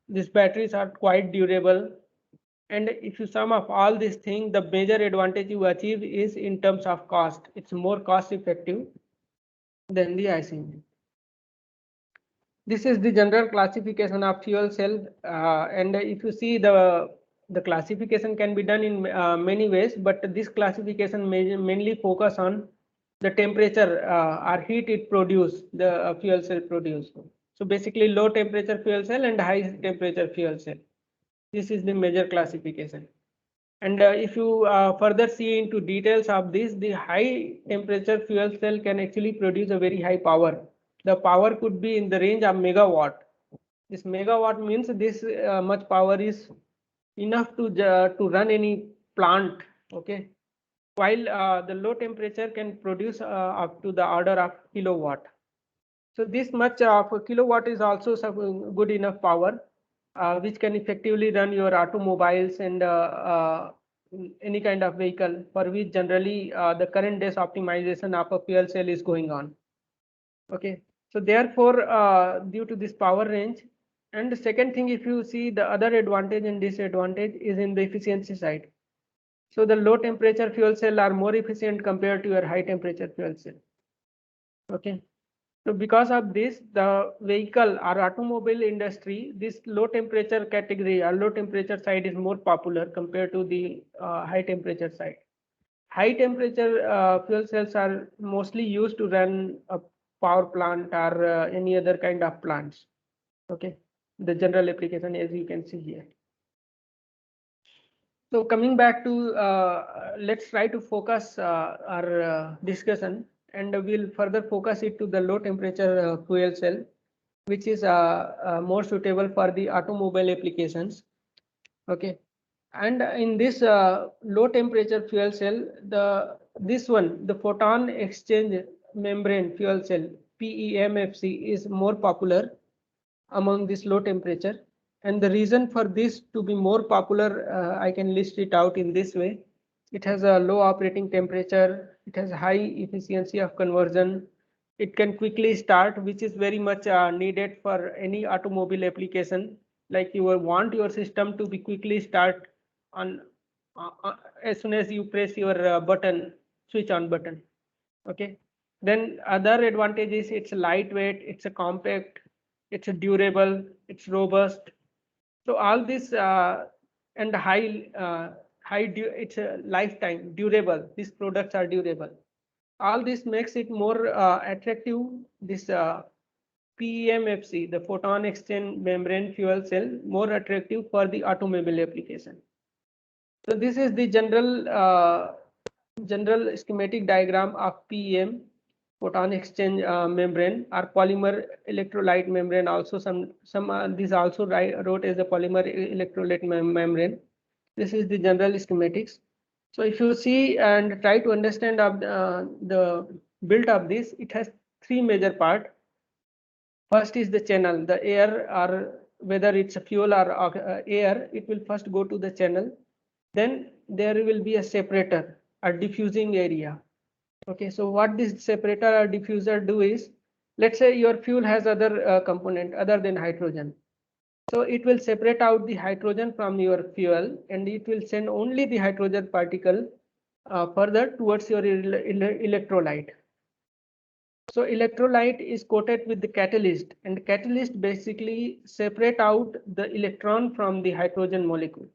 These batteries are quite durable. And if you sum up all these things, the major advantage you achieve is in terms of cost. It's more cost effective than the IC engine. This is the general classification of fuel cell, and if you see the classification can be done in many ways, but this classification mainly focus on the temperature or heat it produce, the fuel cell produce. So basically low temperature fuel cell and high temperature fuel cell. This is the major classification. And if you further see into details of this, the high temperature fuel cell can actually produce a very high power. The power could be in the range of megawatt. This megawatt means this much power is enough to run any plant. Okay, while the low temperature can produce up to the order of kilowatt. So this much of a kilowatt is also some good enough power, which can effectively run your automobiles and any kind of vehicle for which generally the current days optimization of a fuel cell is going on. Okay, so therefore, due to this power range, and the second thing, if you see the other advantage and disadvantage is in the efficiency side. So the low temperature fuel cell are more efficient compared to your high temperature fuel cell. Okay. So because of this, the vehicle or automobile industry, this low temperature category or low temperature side is more popular compared to the high temperature side. High temperature fuel cells are mostly used to run a power plant or any other kind of plants. Okay, the general application as you can see here. So coming back to, let's try to focus our discussion, and we'll further focus it to the low temperature fuel cell, which is more suitable for the automobile applications. Okay, and in this low temperature fuel cell, the photon exchange membrane fuel cell PEMFC is more popular among this low temperature. And the reason for this to be more popular, I can list it out in this way. It has a low operating temperature. It has high efficiency of conversion. It can quickly start, which is very much needed for any automobile application. Like you want your system to be quickly start on as soon as you press your button, switch on button. Okay. Then other advantage is it's lightweight, it's a compact, it's a durable, it's robust. So all this and it's a lifetime durable. These products are durable. All this makes it more attractive. This PEMFC, the photon exchange membrane fuel cell, more attractive for the automobile application. So this is the general schematic diagram of PEM, photon exchange membrane, or polymer electrolyte membrane. Also these also wrote as a polymer electrolyte membrane. This is the general schematics. So if you see and try to understand of the build of this, it has three major parts. First is the channel, the air, or whether it's a fuel or air, it will first go to the channel. Then there will be a separator, a diffusing area. Okay, so what this separator or diffuser do is, let's say your fuel has other component other than hydrogen. So it will separate out the hydrogen from your fuel, and it will send only the hydrogen particle further towards your electrolyte. So electrolyte is coated with the catalyst, and catalyst basically separate out the electron from the hydrogen molecule.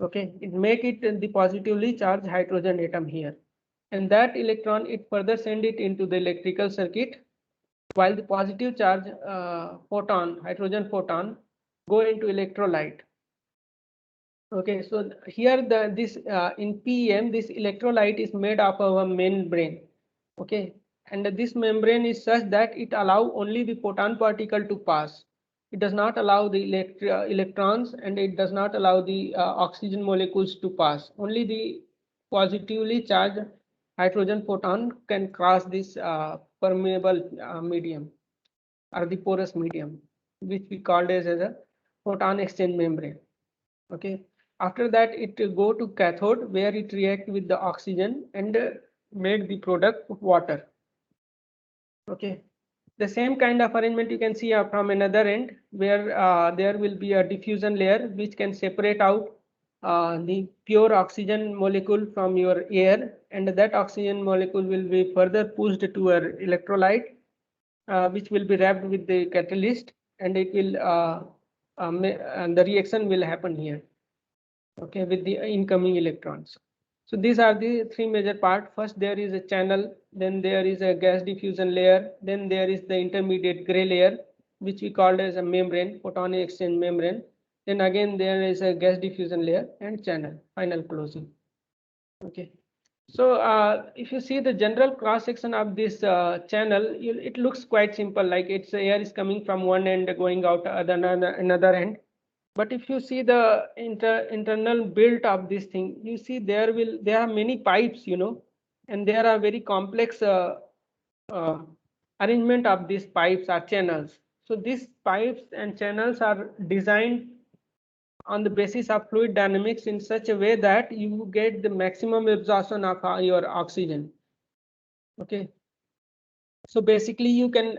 Okay, it make it the positively charged hydrogen atom here, and that electron it further send it into the electrical circuit, while the positive charge hydrogen photon go into electrolyte. Okay, so here in PEM this electrolyte is made up of a membrane. Okay, and this membrane is such that it allow only the photon particle to pass. It does not allow the electrons, and it does not allow the oxygen molecules to pass. Only the positively charged hydrogen photon can cross this permeable medium or the porous medium, which we called as a photon exchange membrane. Okay, after that it go to cathode, where it react with the oxygen and make the product water. Okay, the same kind of arrangement you can see from another end, where there will be a diffusion layer which can separate out the pure oxygen molecule from your air, and that oxygen molecule will be further pushed to our electrolyte, which will be wrapped with the catalyst, and it will and the reaction will happen here, okay, with the incoming electrons. So these are the three major parts. First, there is a channel, then there is a gas diffusion layer, then there is the intermediate gray layer, which we called as a membrane, photonic exchange membrane. Then again, there is a gas diffusion layer and channel, final closing. Okay. So if you see the general cross section of this channel, it looks quite simple, like it's air is coming from one end going out another end. But if you see the internal build of this thing, you see there are many pipes, and there are very complex uh, arrangement of these pipes or channels. So these pipes and channels are designed on the basis of fluid dynamics in such a way that you get the maximum absorption of your oxygen. Okay. So basically you can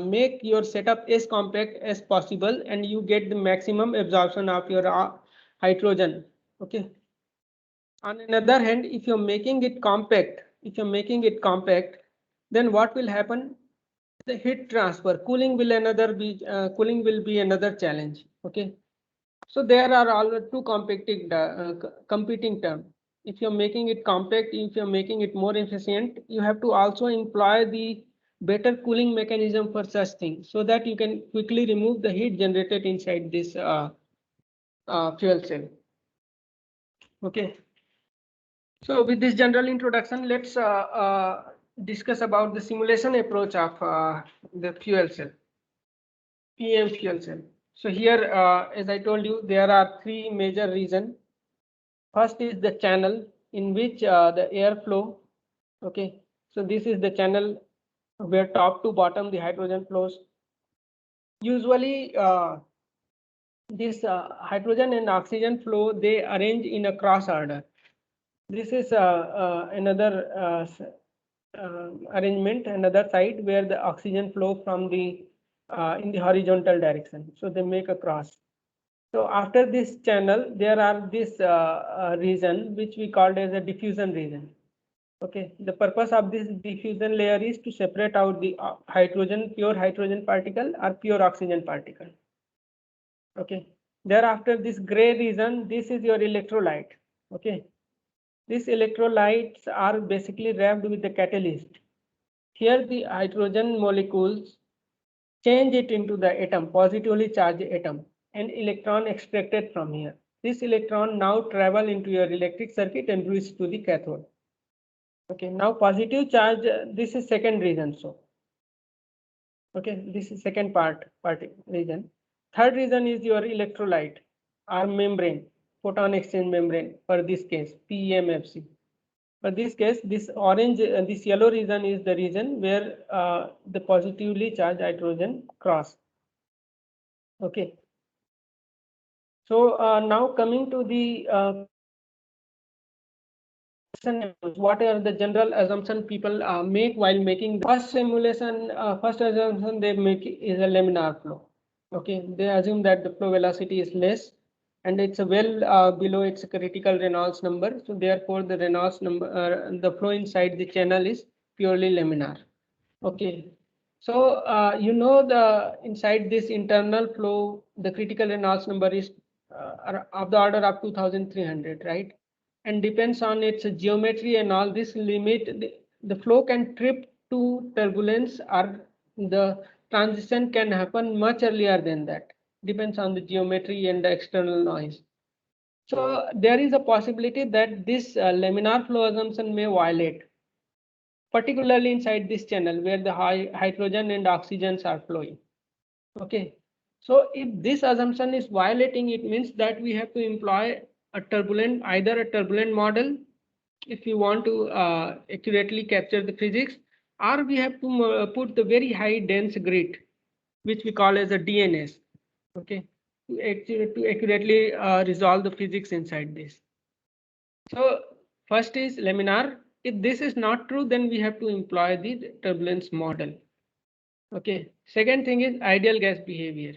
make your setup as compact as possible, and you get the maximum absorption of your hydrogen. Okay. On another hand, if you're making it compact, then what will happen? The heat transfer, cooling will be another challenge. Okay. So there are all two competing terms. If you're making it compact, if you're making it more efficient, you have to also employ the better cooling mechanism for such things, so that you can quickly remove the heat generated inside this fuel cell. Okay. So with this general introduction, let's discuss about the simulation approach of the fuel cell, PEM fuel cell. So here, as I told you, there are three major reasons. First is the channel in which the airflow. Okay, so this is the channel where top to bottom the hydrogen flows. Usually, this hydrogen and oxygen flow, they arrange in a cross order. This is another arrangement, another side where the oxygen flow from the in the horizontal direction. So they make a cross. So after this channel, there are this region which we called as a diffusion region. Okay, the purpose of this diffusion layer is to separate out the pure hydrogen particle or pure oxygen particle. Okay, thereafter this gray region, this is your electrolyte. Okay, these electrolytes are basically wrapped with the catalyst. Here the hydrogen molecules change it into the atom, positively charged atom, and electron extracted from here. This electron now travel into your electric circuit and reach to the cathode. Okay, now positive charge, this is second reason. So, okay, this is second part reason. Third reason is your electrolyte or membrane, photon exchange membrane, for this case, PEMFC. For this case, this orange, this yellow region is the region where the positively charged hydrogen cross. Okay. So now coming to the what are the general assumption people make while making the first simulation? First assumption they make is a laminar flow. Okay, they assume that the flow velocity is less, and it's well below its critical Reynolds number. So therefore, the Reynolds number, the flow inside the channel is purely laminar. Okay, so the inside this internal flow, the critical Reynolds number is of the order of 2300, right? And depends on its geometry and all this limit, the flow can trip to turbulence, or the transition can happen much earlier than that. Depends on the geometry and the external noise. So there is a possibility that this laminar flow assumption may violate, particularly inside this channel where the hydrogen and oxygens are flowing. Okay, so if this assumption is violating, it means that we have to employ either a turbulent model if you want to accurately capture the physics, or we have to put the very high dense grid, which we call as a DNS. Okay, to accurately resolve the physics inside this. So first is laminar. If this is not true, then we have to employ the turbulence model. Okay. Second thing is ideal gas behavior.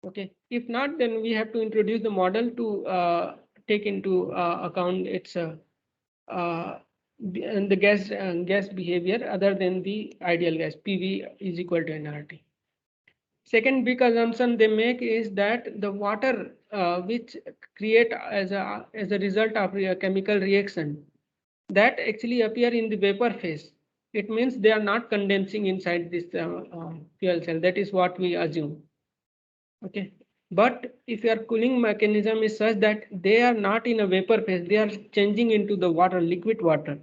Okay. If not, then we have to introduce the model to take into account its and the gas behavior other than the ideal gas. PV is equal to nRT. Second big assumption they make is that the water which create as a result of a chemical reaction that actually appear in the vapor phase. It means they are not condensing inside this fuel cell. That is what we assume. Okay. But if your cooling mechanism is such that they are not in a vapor phase, they are changing into the water, liquid water.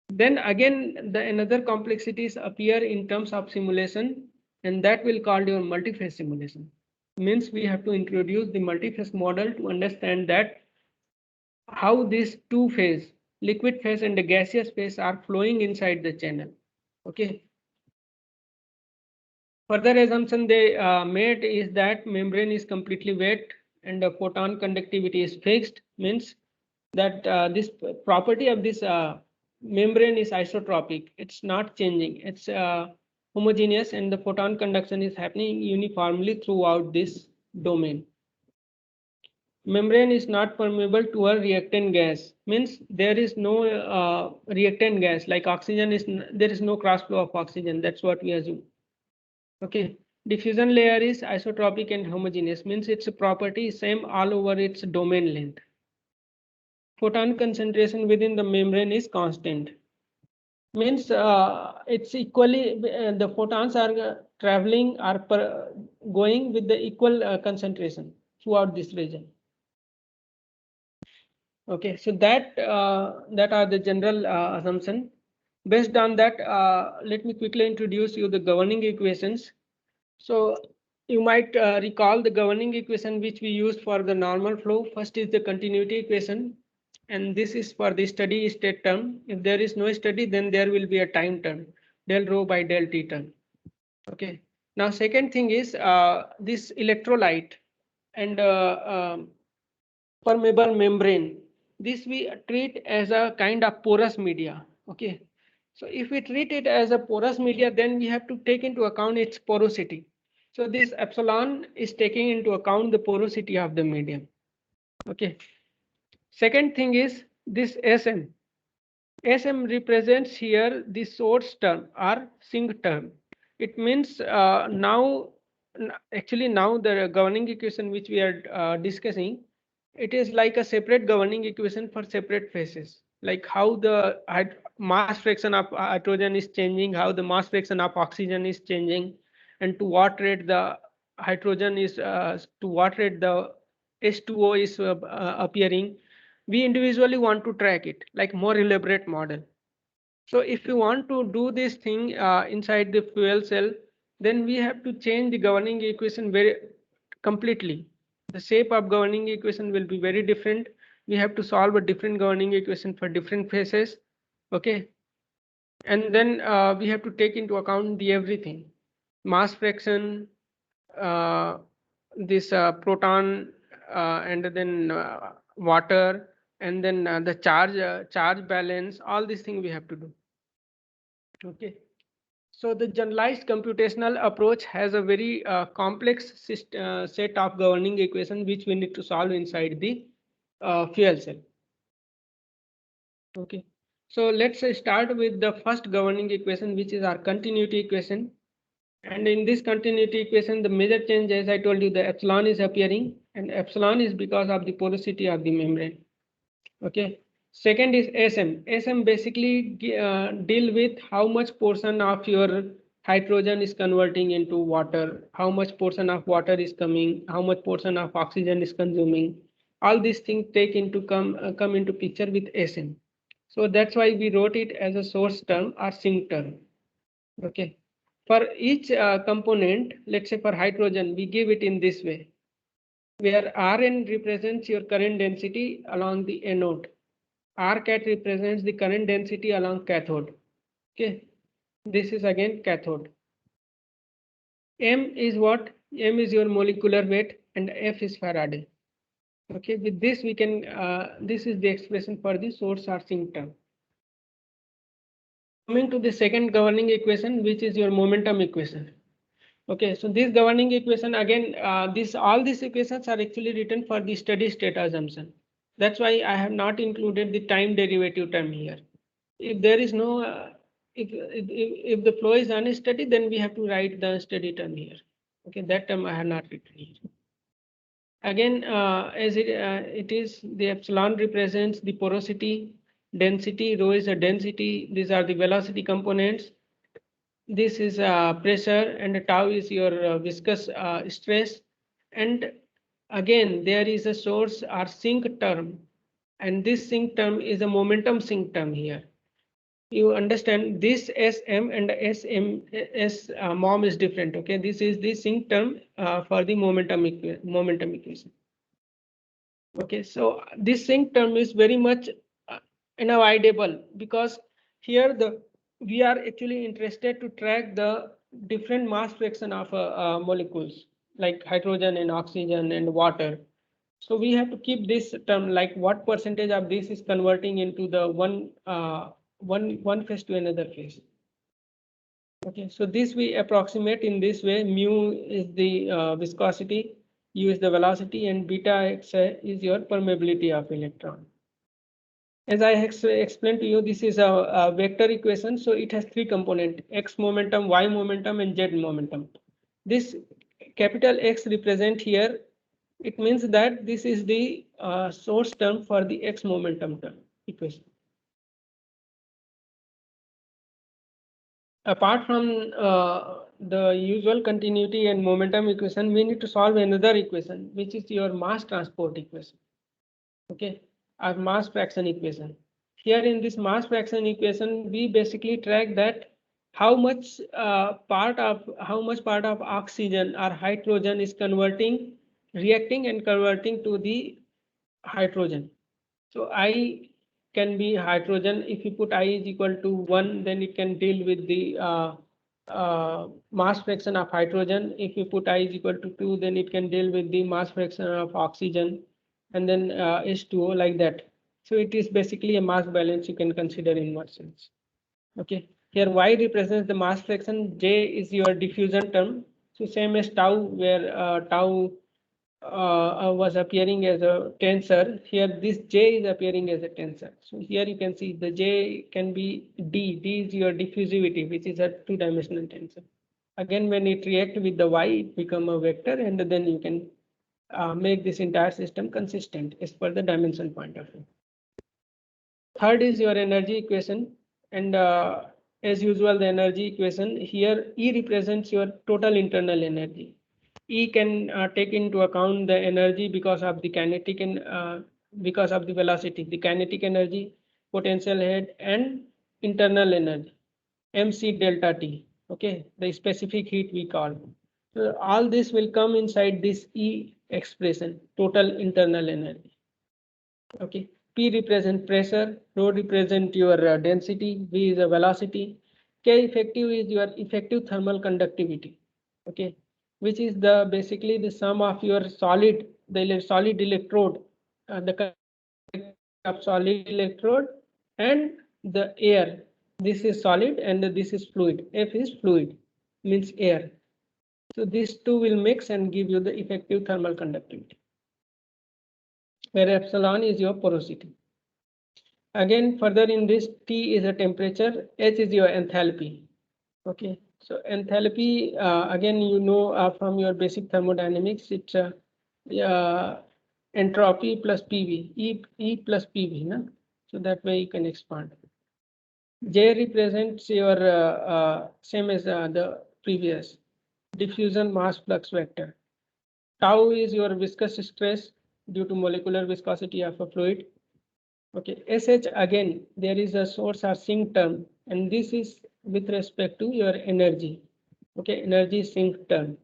Then again, the another complexities appear in terms of simulation, and that will call your multi-phase simulation. Means we have to introduce the multi-phase model to understand that how these two phase, liquid phase and the gaseous phase, are flowing inside the channel. Okay. Further assumption they made is that membrane is completely wet and the photon conductivity is fixed. Means that this property of this membrane is isotropic. It's not changing. It's homogeneous, and the photon conduction is happening uniformly throughout this domain. Membrane is not permeable to a reactant gas. Means there is no reactant gas like oxygen is. There is no cross flow of oxygen. That's what we assume. Okay. Diffusion layer is isotropic and homogeneous. Means its property is same all over its domain length. Photon concentration within the membrane is constant. Means it's equally the photons are traveling are going with the equal concentration throughout this region. Okay, so that are the general assumption. Based on that, let me quickly introduce you the governing equations. So you might recall the governing equation which we used for the normal flow. First is the continuity equation, and this is for the steady state term. If there is no steady, then there will be a time term, del rho by del t term. Okay. Now second thing is this electrolyte and permeable membrane. This we treat as a kind of porous media. Okay. So if we treat it as a porous media, then we have to take into account its porosity. So this epsilon is taking into account the porosity of the medium. Okay. Second thing is this SM. SM represents here the source term or sink term. It means actually now the governing equation which we are discussing, it is like a separate governing equation for separate phases, like how the mass fraction of hydrogen is changing, how the mass fraction of oxygen is changing, and to what rate the hydrogen is, to what rate the H2O is appearing. We individually want to track it like more elaborate model. So if you want to do this thing inside the fuel cell, then we have to change the governing equation very completely. The shape of governing equation will be very different. We have to solve a different governing equation for different phases. Okay. And then we have to take into account the everything, mass fraction, this proton, and then water, and then the charge balance. All these things we have to do. Okay. So the generalized computational approach has a very complex set of governing equations which we need to solve inside the fuel cell. Okay. So let's start with the first governing equation, which is our continuity equation. And in this continuity equation, the major change, as I told you, the epsilon is appearing, and epsilon is because of the porosity of the membrane. Okay. Second is SM. SM basically deal with how much portion of your hydrogen is converting into water, how much portion of water is coming, how much portion of oxygen is consuming. All these things take into come into picture with SM. So that's why we wrote it as a source term or sink term. Okay. For each component, let's say for hydrogen, we give it in this way, where Rn represents your current density along the anode. Rcat represents the current density along cathode. Okay, this is again cathode. M is what? M is your molecular weight, and F is Faraday. Okay, with this we can, this is the expression for the source or sink term. Coming to the second governing equation, which is your momentum equation. Okay, so this governing equation again, all these equations are actually written for the steady state assumption. That's why I have not included the time derivative term here. if there is no, if the flow is unsteady, then we have to write the steady term here. Okay, that term I have not written here. Again, as it is, the epsilon represents the porosity, density, rho is a density, these are the velocity components. This is pressure, and tau is your viscous stress. And again, there is a source or sink term, and this sink term is a momentum sink term here. You understand this SM and S mom is different. Okay, this is the sink term for the momentum equation. Okay, so this sink term is very much unavoidable, because here we are actually interested to track the different mass fraction of molecules like hydrogen and oxygen and water. So we have to keep this term, like what percentage of this is converting into the one phase to another phase. Okay, so this we approximate in this way. Mu is the viscosity, U is the velocity, and beta x is your permeability of electron. As I explained to you, this is a vector equation, so it has three components: x momentum, y momentum, and z momentum. This capital X represent here, it means that this is the source term for the x momentum term equation. Apart from the usual continuity and momentum equation, we need to solve another equation, which is your mass transport equation. Okay, our mass fraction equation. Here in this mass fraction equation, we basically track that how much part of oxygen or hydrogen is reacting and converting to the hydrogen. So I can be hydrogen. If you put I is equal to 1, then it can deal with the mass fraction of hydrogen. If you put I is equal to 2, then it can deal with the mass fraction of oxygen, and then H2O, like that. So it is basically a mass balance you can consider in one sense. Okay, here Y represents the mass fraction, J is your diffusion term. So same as tau, where tau was appearing as a tensor. Here this J is appearing as a tensor. So here you can see the J can be D. D is your diffusivity, which is a two-dimensional tensor. Again, when it reacts with the Y, it becomes a vector, and then you can make this entire system consistent as per the dimension point of view. Third is your energy equation, and as usual, the energy equation here, E represents your total internal energy. E can take into account the energy because of the kinetic and because of the velocity, the kinetic energy, potential head, and internal energy, MC delta T. Okay, the specific heat we call. So all this will come inside this E expression, total internal energy. Okay, P represent pressure, rho represent your density, V is a velocity, K effective is your effective thermal conductivity. Okay, which is the basically the sum of your solid, the solid electrode, the of solid electrode and the air. This is solid and this is fluid. F is fluid, means air. So these two will mix and give you the effective thermal conductivity, where epsilon is your porosity. Again, further in this, T is a temperature, H is your enthalpy. Okay, so enthalpy, again, you know from your basic thermodynamics, it's entropy plus PV, E plus PV. No? So that way you can expand. J represents your same as the previous diffusion mass flux vector. Tau is your viscous stress due to molecular viscosity of a fluid. Okay, SH again, there is a source or sink term, and this is with respect to your energy. Okay, energy sink term.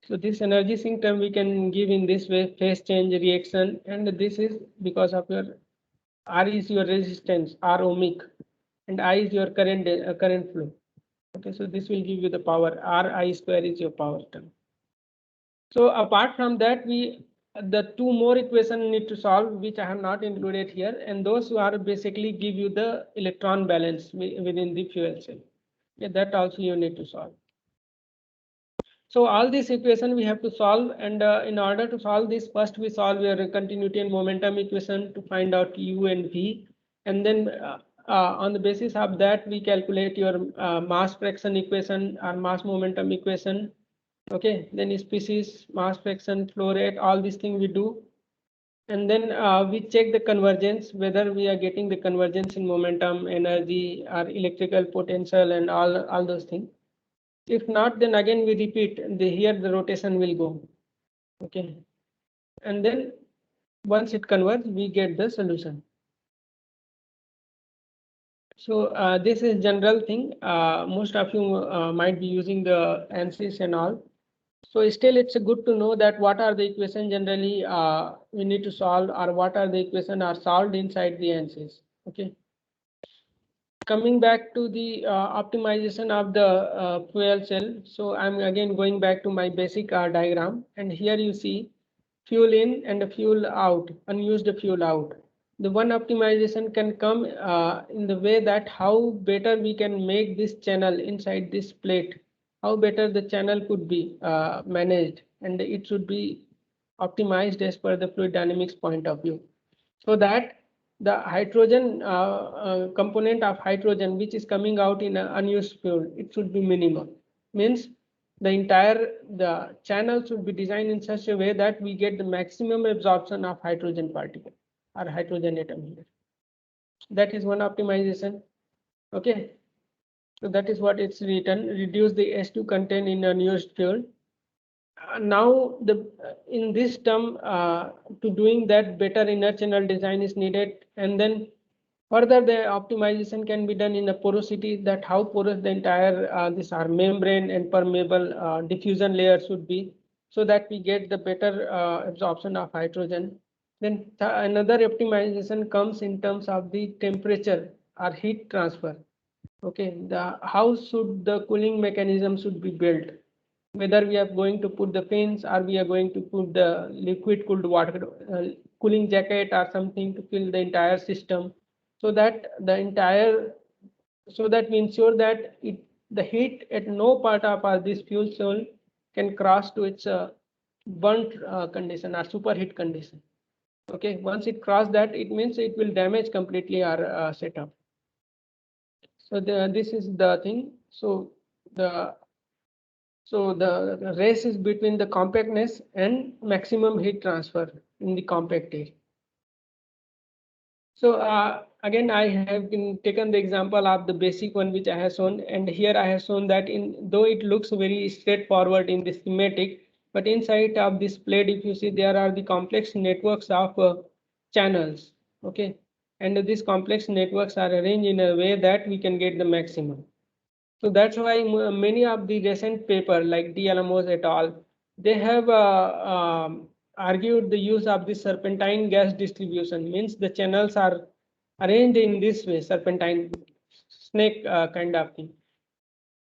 So this energy sink term we can give in this way: phase change, reaction, and this is because of your R is your resistance, R ohmic, and I is your current flow. Okay, so this will give you the power. R I square is your power term. So apart from that, the two more equations need to solve, which I have not included here, and those who are basically give you the electron balance within the fuel cell. Yeah, that also you need to solve. So all these equations we have to solve, and in order to solve this, first we solve your continuity and momentum equation to find out U and V. And then on the basis of that, we calculate your mass fraction equation or mass momentum equation. Okay, then species, mass fraction, flow rate, all these things we do. And then we check the convergence, whether we are getting the convergence in momentum, energy, or electrical potential, and all those things. If not, then again we repeat. Here the rotation will go. Okay, and then once it converges, we get the solution. So this is general thing. Most of you might be using the ANSYS and all. So still, it's good to know that what are the equations generally we need to solve, or what are the equations are solved inside the ANSYS. Okay. Coming back to the optimization of the fuel cell. So I'm again going back to my basic diagram, and here you see fuel in and fuel out, unused fuel out. The one optimization can come in the way that how better we can make this channel inside this plate, how better the channel could be managed, and it should be optimized as per the fluid dynamics point of view, so that the hydrogen component of hydrogen which is coming out in unused fuel, it should be minimal. Means the channel should be designed in such a way that we get the maximum absorption of hydrogen particle or hydrogen atom here. That is one optimization. Okay, so that is what it's written: reduce the S2 content in unused fuel. Now in this term, to doing that, better inner channel design is needed, and then further the optimization can be done in the porosity, that how porous the entire this our membrane and permeable diffusion layer should be, so that we get the better absorption of hydrogen. Then another optimization comes in terms of the temperature or heat transfer. Okay, the how should the cooling mechanism should be built, whether we are going to put the fins or we are going to put the liquid cooled water cooling jacket or something to fill the entire system, so that we ensure that the heat at no part of this fuel cell can cross to its burnt condition or superheat condition. Okay, once it cross that, it means it will damage completely our setup. So this is the thing. So the race is between the compactness and maximum heat transfer in the compact air. So again, I have taken the example of the basic one which I have shown, and here I have shown that though it looks very straightforward in the schematic, but inside of this plate, if you see, there are the complex networks of channels. Okay, and these complex networks are arranged in a way that we can get the maximum. So that's why many of the recent paper like D'Alamos et al., they have argued the use of the serpentine gas distribution. Means the channels are arranged in this way, serpentine snake kind of thing,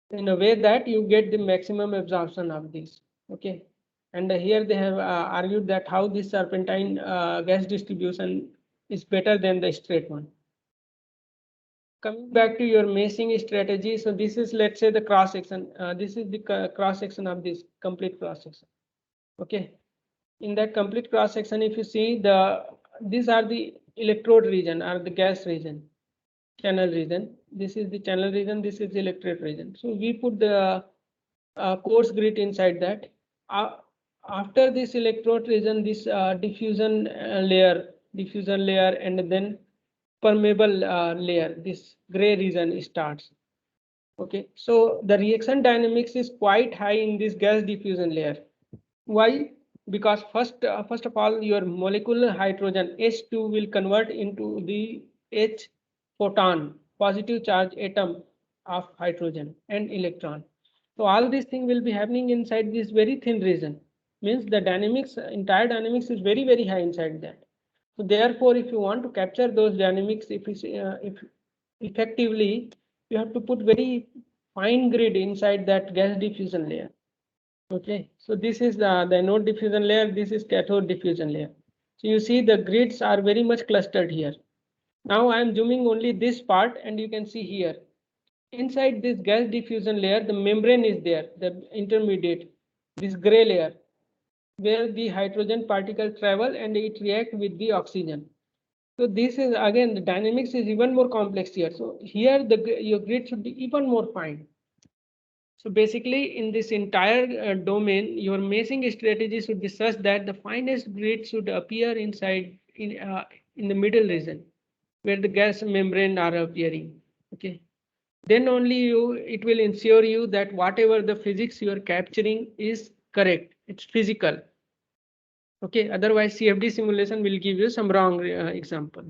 in a way that you get the maximum absorption of this. Okay, and here they have argued that how this serpentine gas distribution is better than the straight one. Coming back to your meshing strategy, so this is, let's say, the cross section. This is the cross section of this complete cross section. Okay, in that complete cross section, if you see these are the electrode region or the gas region, channel region. This is the channel region. This is the electrode region. So we put the coarse grit inside that. After this electrode region, this diffusion layer, and then permeable layer, this gray region starts. Okay, so the reaction dynamics is quite high in this gas diffusion layer. Why? Because first of all, your molecular hydrogen H2 will convert into the H photon, positive charge atom of hydrogen and electron. So all these things will be happening inside this very thin region. Means the dynamics, entire dynamics is very, very high inside that. So therefore, if you want to capture those dynamics, if effectively, you have to put very fine grid inside that gas diffusion layer. Okay, so this is the anode diffusion layer. This is cathode diffusion layer. So you see the grids are very much clustered here. Now I am zooming only this part, and you can see here inside this gas diffusion layer, the membrane is there, the intermediate, this gray layer, where the hydrogen particle travel and it react with the oxygen. So this is again, the dynamics is even more complex here. So here your grid should be even more fine. So basically in this entire domain, your meshing strategy should be such that the finest grid should appear inside in the middle region where the gas membrane are appearing. Okay. Then only it will ensure you that whatever the physics you are capturing is correct. It's physical. Okay. Otherwise CFD simulation will give you some wrong example.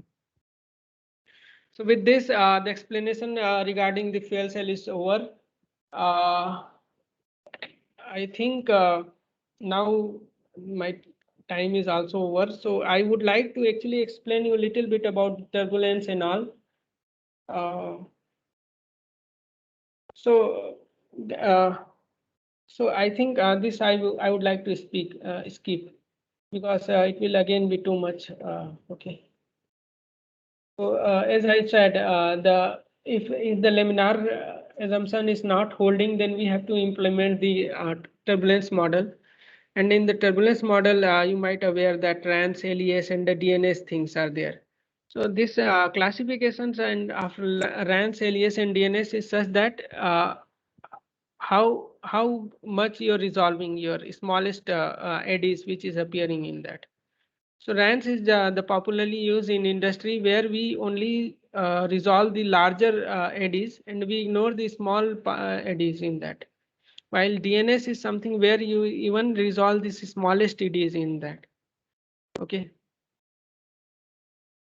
So with this, the explanation regarding the fuel cell is over. I think now my time is also over. So I would like to actually explain you a little bit about turbulence and all. Uh, so, uh, so I think this I would like to skip because it will again be too much. Okay. So as I said, if the laminar assumption is not holding, then we have to implement the turbulence model. And in the turbulence model, you might aware that RANS, LES, and the DNS things are there. So this classifications and after RANS, LES, and DNS is such that how much you're resolving your smallest eddies which is appearing in that. So RANS is the popularly used in industry where we only resolve the larger eddies and we ignore the small eddies in that. While DNS is something where you even resolve the smallest eddies in that. Okay.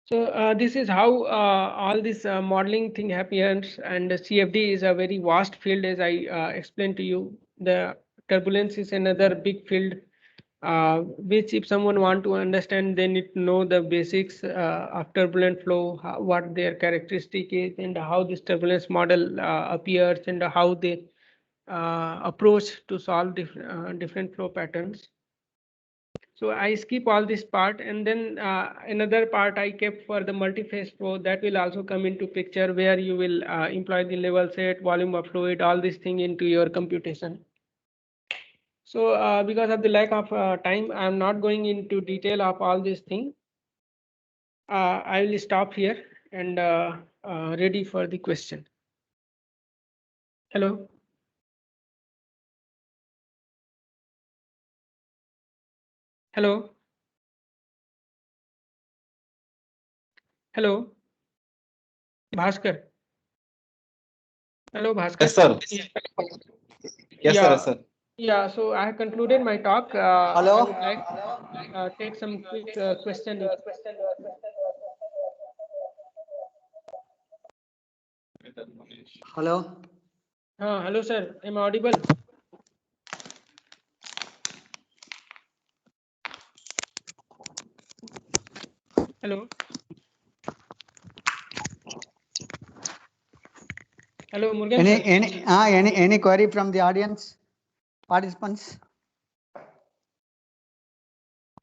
So this is how all this modeling thing happens, and the CFD is a very vast field, as I explained to you. The turbulence is another big field, which if someone want to understand, they need to know the basics of turbulent flow, what their characteristic is, and how this turbulence model appears, and how they approach to solve different flow patterns. So I skip all this part, and then another part I kept for the multi-phase flow that will also come into picture where you will employ the level set, volume of fluid, all these thing into your computation. So because of the lack of time, I am not going into detail of all these things. I will stop here and ready for the question. Hello. Hello. Hello. Bhaskar. Hello, Bhaskar. Yes, sir. Yes, sir. Yeah. Yes, sir. Yeah, so I have concluded my talk. Hello? I would like take some quick question. Hello? Hello, sir. Am I audible? Hello. Hello, Murugan sir. Any query from the audience participants?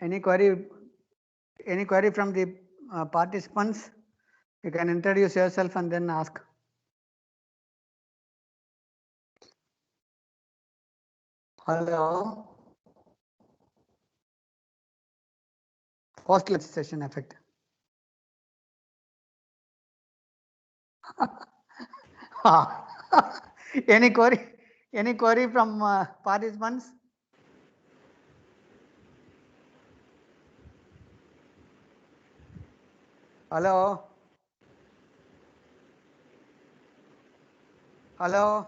Any query from the participants? You can introduce yourself and then ask. Hello? Post lunch session effect. Any query from participants? Hello? Hello?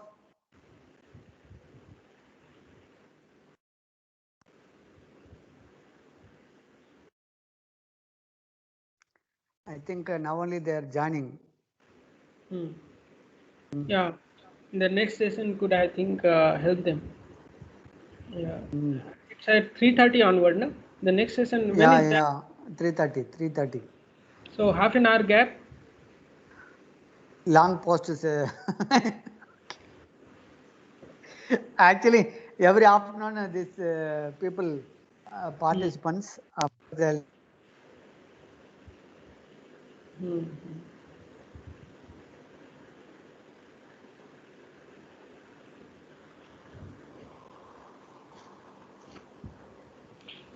I think now only they are joining. Yeah, the next session could, I think, help them. Yeah, it's at 3:30 onward, no? The next session. When is that? 3:30. So half an hour gap. Long post is actually every afternoon these people participants they'll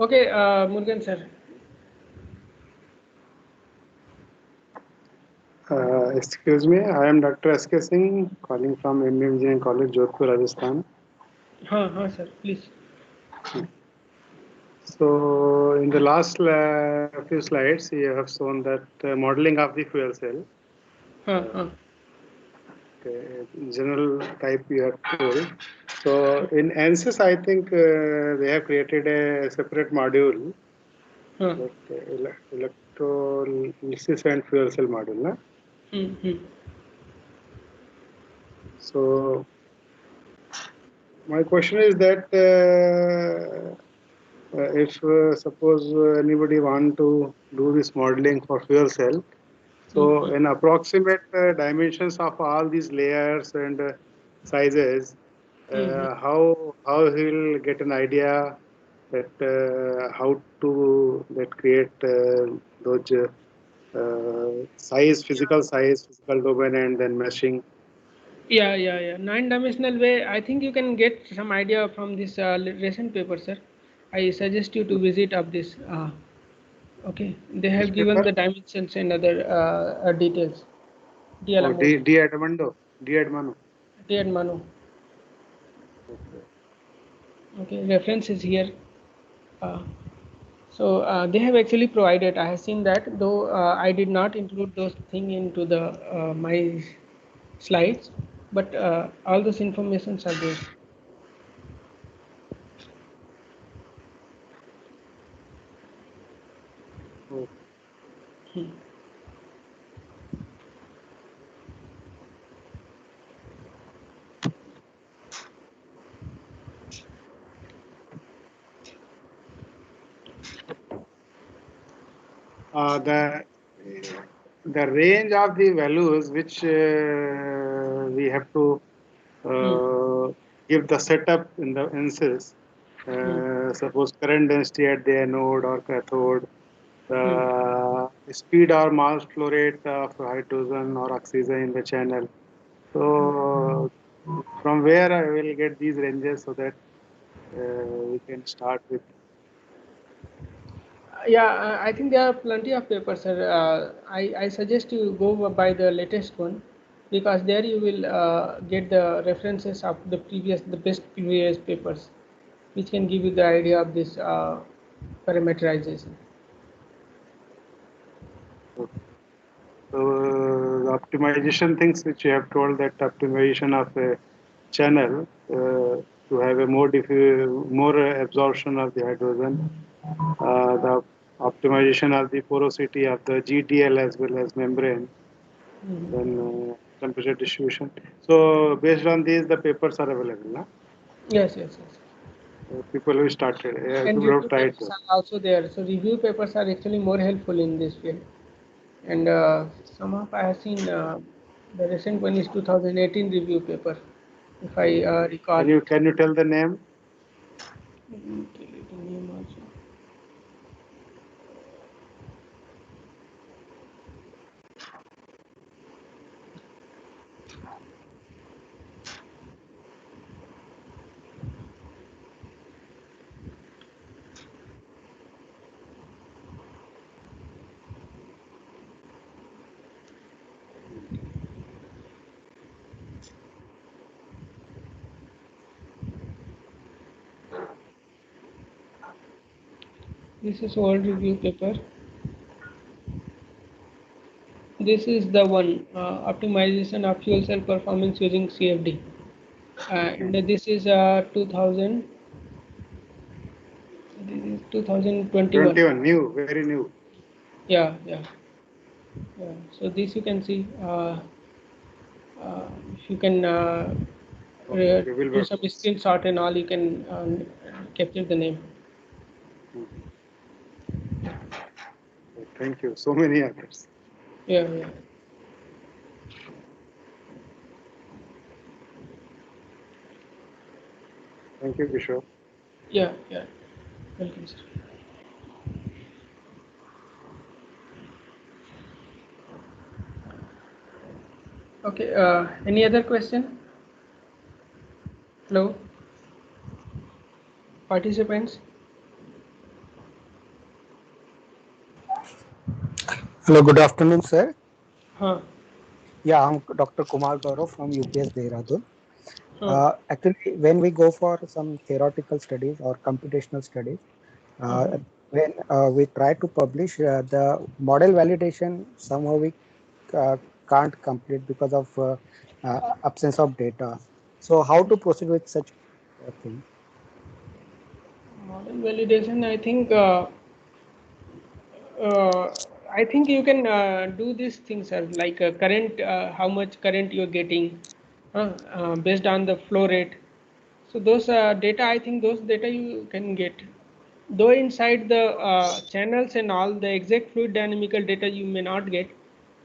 Okay, Murugan sir. Excuse me, I am Dr. S.K. Singh, calling from MB Engineering College, Jodhpur, Rajasthan. Sir, please. So, in the last few slides, you have shown that modeling of the fuel cell. Okay, general type you have told. So, in ANSYS, I think they have created a separate module, like electrolysis and fuel cell module. Na? So, my question is that if suppose anybody want to do this modeling for fuel cell, so in approximate dimensions of all these layers and sizes, how he will get an idea that how to create those size, physical domain, and then meshing. Yeah. 9-dimensional way. I think you can get some idea from this recent paper, sir. I suggest you to visit up this. Okay, they have Which given paper? the dimensions and other details. Oh, D. Edmando. D. Manu. Okay, reference is here. So they have actually provided. I have seen that, though I did not include those things into the my slides, but all those informations are there. The range of the values which we have to give the setup in the ANSYS, suppose current density at the anode or cathode, speed or mass flow rate of hydrogen or oxygen in the channel. So from where I will get these ranges so that we can start with. Yeah, I think there are plenty of papers, sir. I suggest you go by the latest one, because there you will get the references of the best previous papers, which can give you the idea of this parameterization. So the optimization things which you have told, that optimization of a channel to have a more absorption of the hydrogen, the optimization of the porosity of the GTL as well as membrane, then temperature distribution. So based on these, the papers are available. Na? Yes. People who started, And people review have tried papers to. are also there. So review papers are actually more helpful in this field. And some of I have seen the recent one is 2018 review paper, if I recall. Can you tell the name? Let me tell you the name also. This is old review paper. This is the one, optimization of fuel cell performance using CFD. And this is 2000. This is 2021. 21, new, very new. Yeah. So this you can see. If you can do some screenshot and all, you can capture the name. Thank you. So many others. Yeah. Thank you, Kishore. Yeah. Welcome, sir. Okay. Any other question? Hello, participants. Hello, good afternoon, sir. Yeah, I'm Dr. Kumar Gaurav from UPS Dehradun. Uh, Actually, when we go for some theoretical studies or computational studies, when we try to publish the model validation, somehow we uh, can't complete because of absence of data. So, how to proceed with such thing? Model validation, I think you can do these things, sir, like current, how much current you're getting based on the flow rate. So those data, I think those data you can get. Though inside the channels and all, the exact fluid dynamical data you may not get,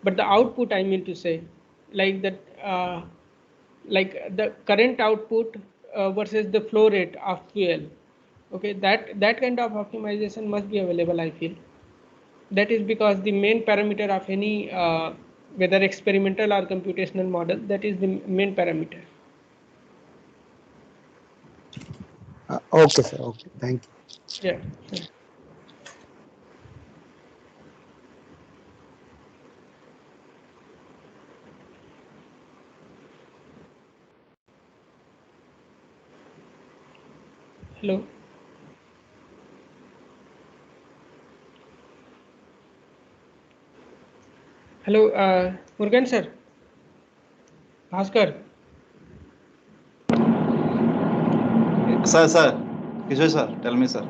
but the output, I mean to say, like that, like the current output versus the flow rate of fuel. Okay, that kind of optimization must be available, I feel. That is because the main parameter of any whether experimental or computational model, that is the main parameter. Okay, sir. Okay, thank you. Yeah. Hello. Hello, Murugan sir. Bhaskar. Sir. Kishore sir, tell me, sir.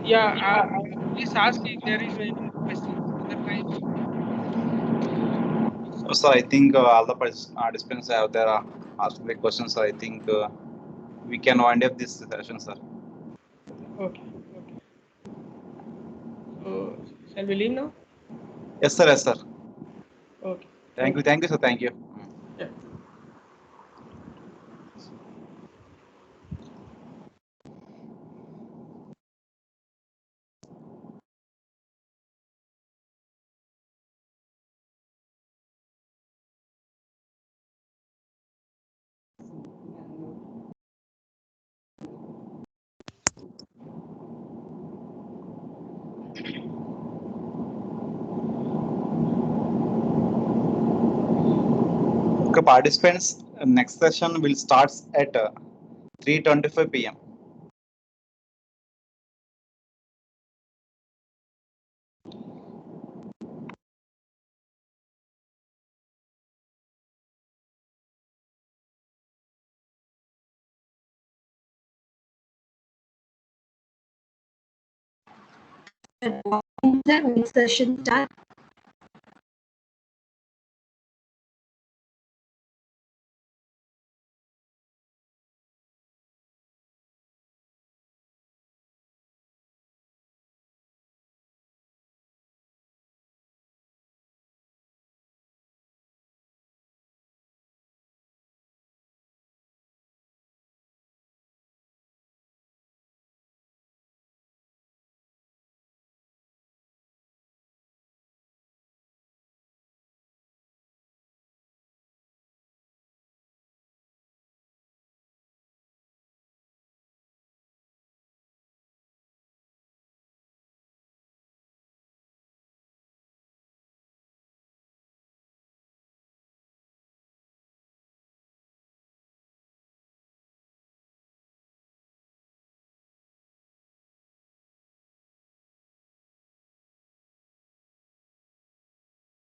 Yeah, please ask if there is any question. Otherwise, Sir, I think all the participants have their asked the questions. Sir, I think we can wind up this session, sir. okay. So, shall we leave now? Yes, sir. Yes, sir. Okay. Thank you, sir. Thank you. Yeah. Okay, participants, next session will start at 3:25 p.m. Next session start.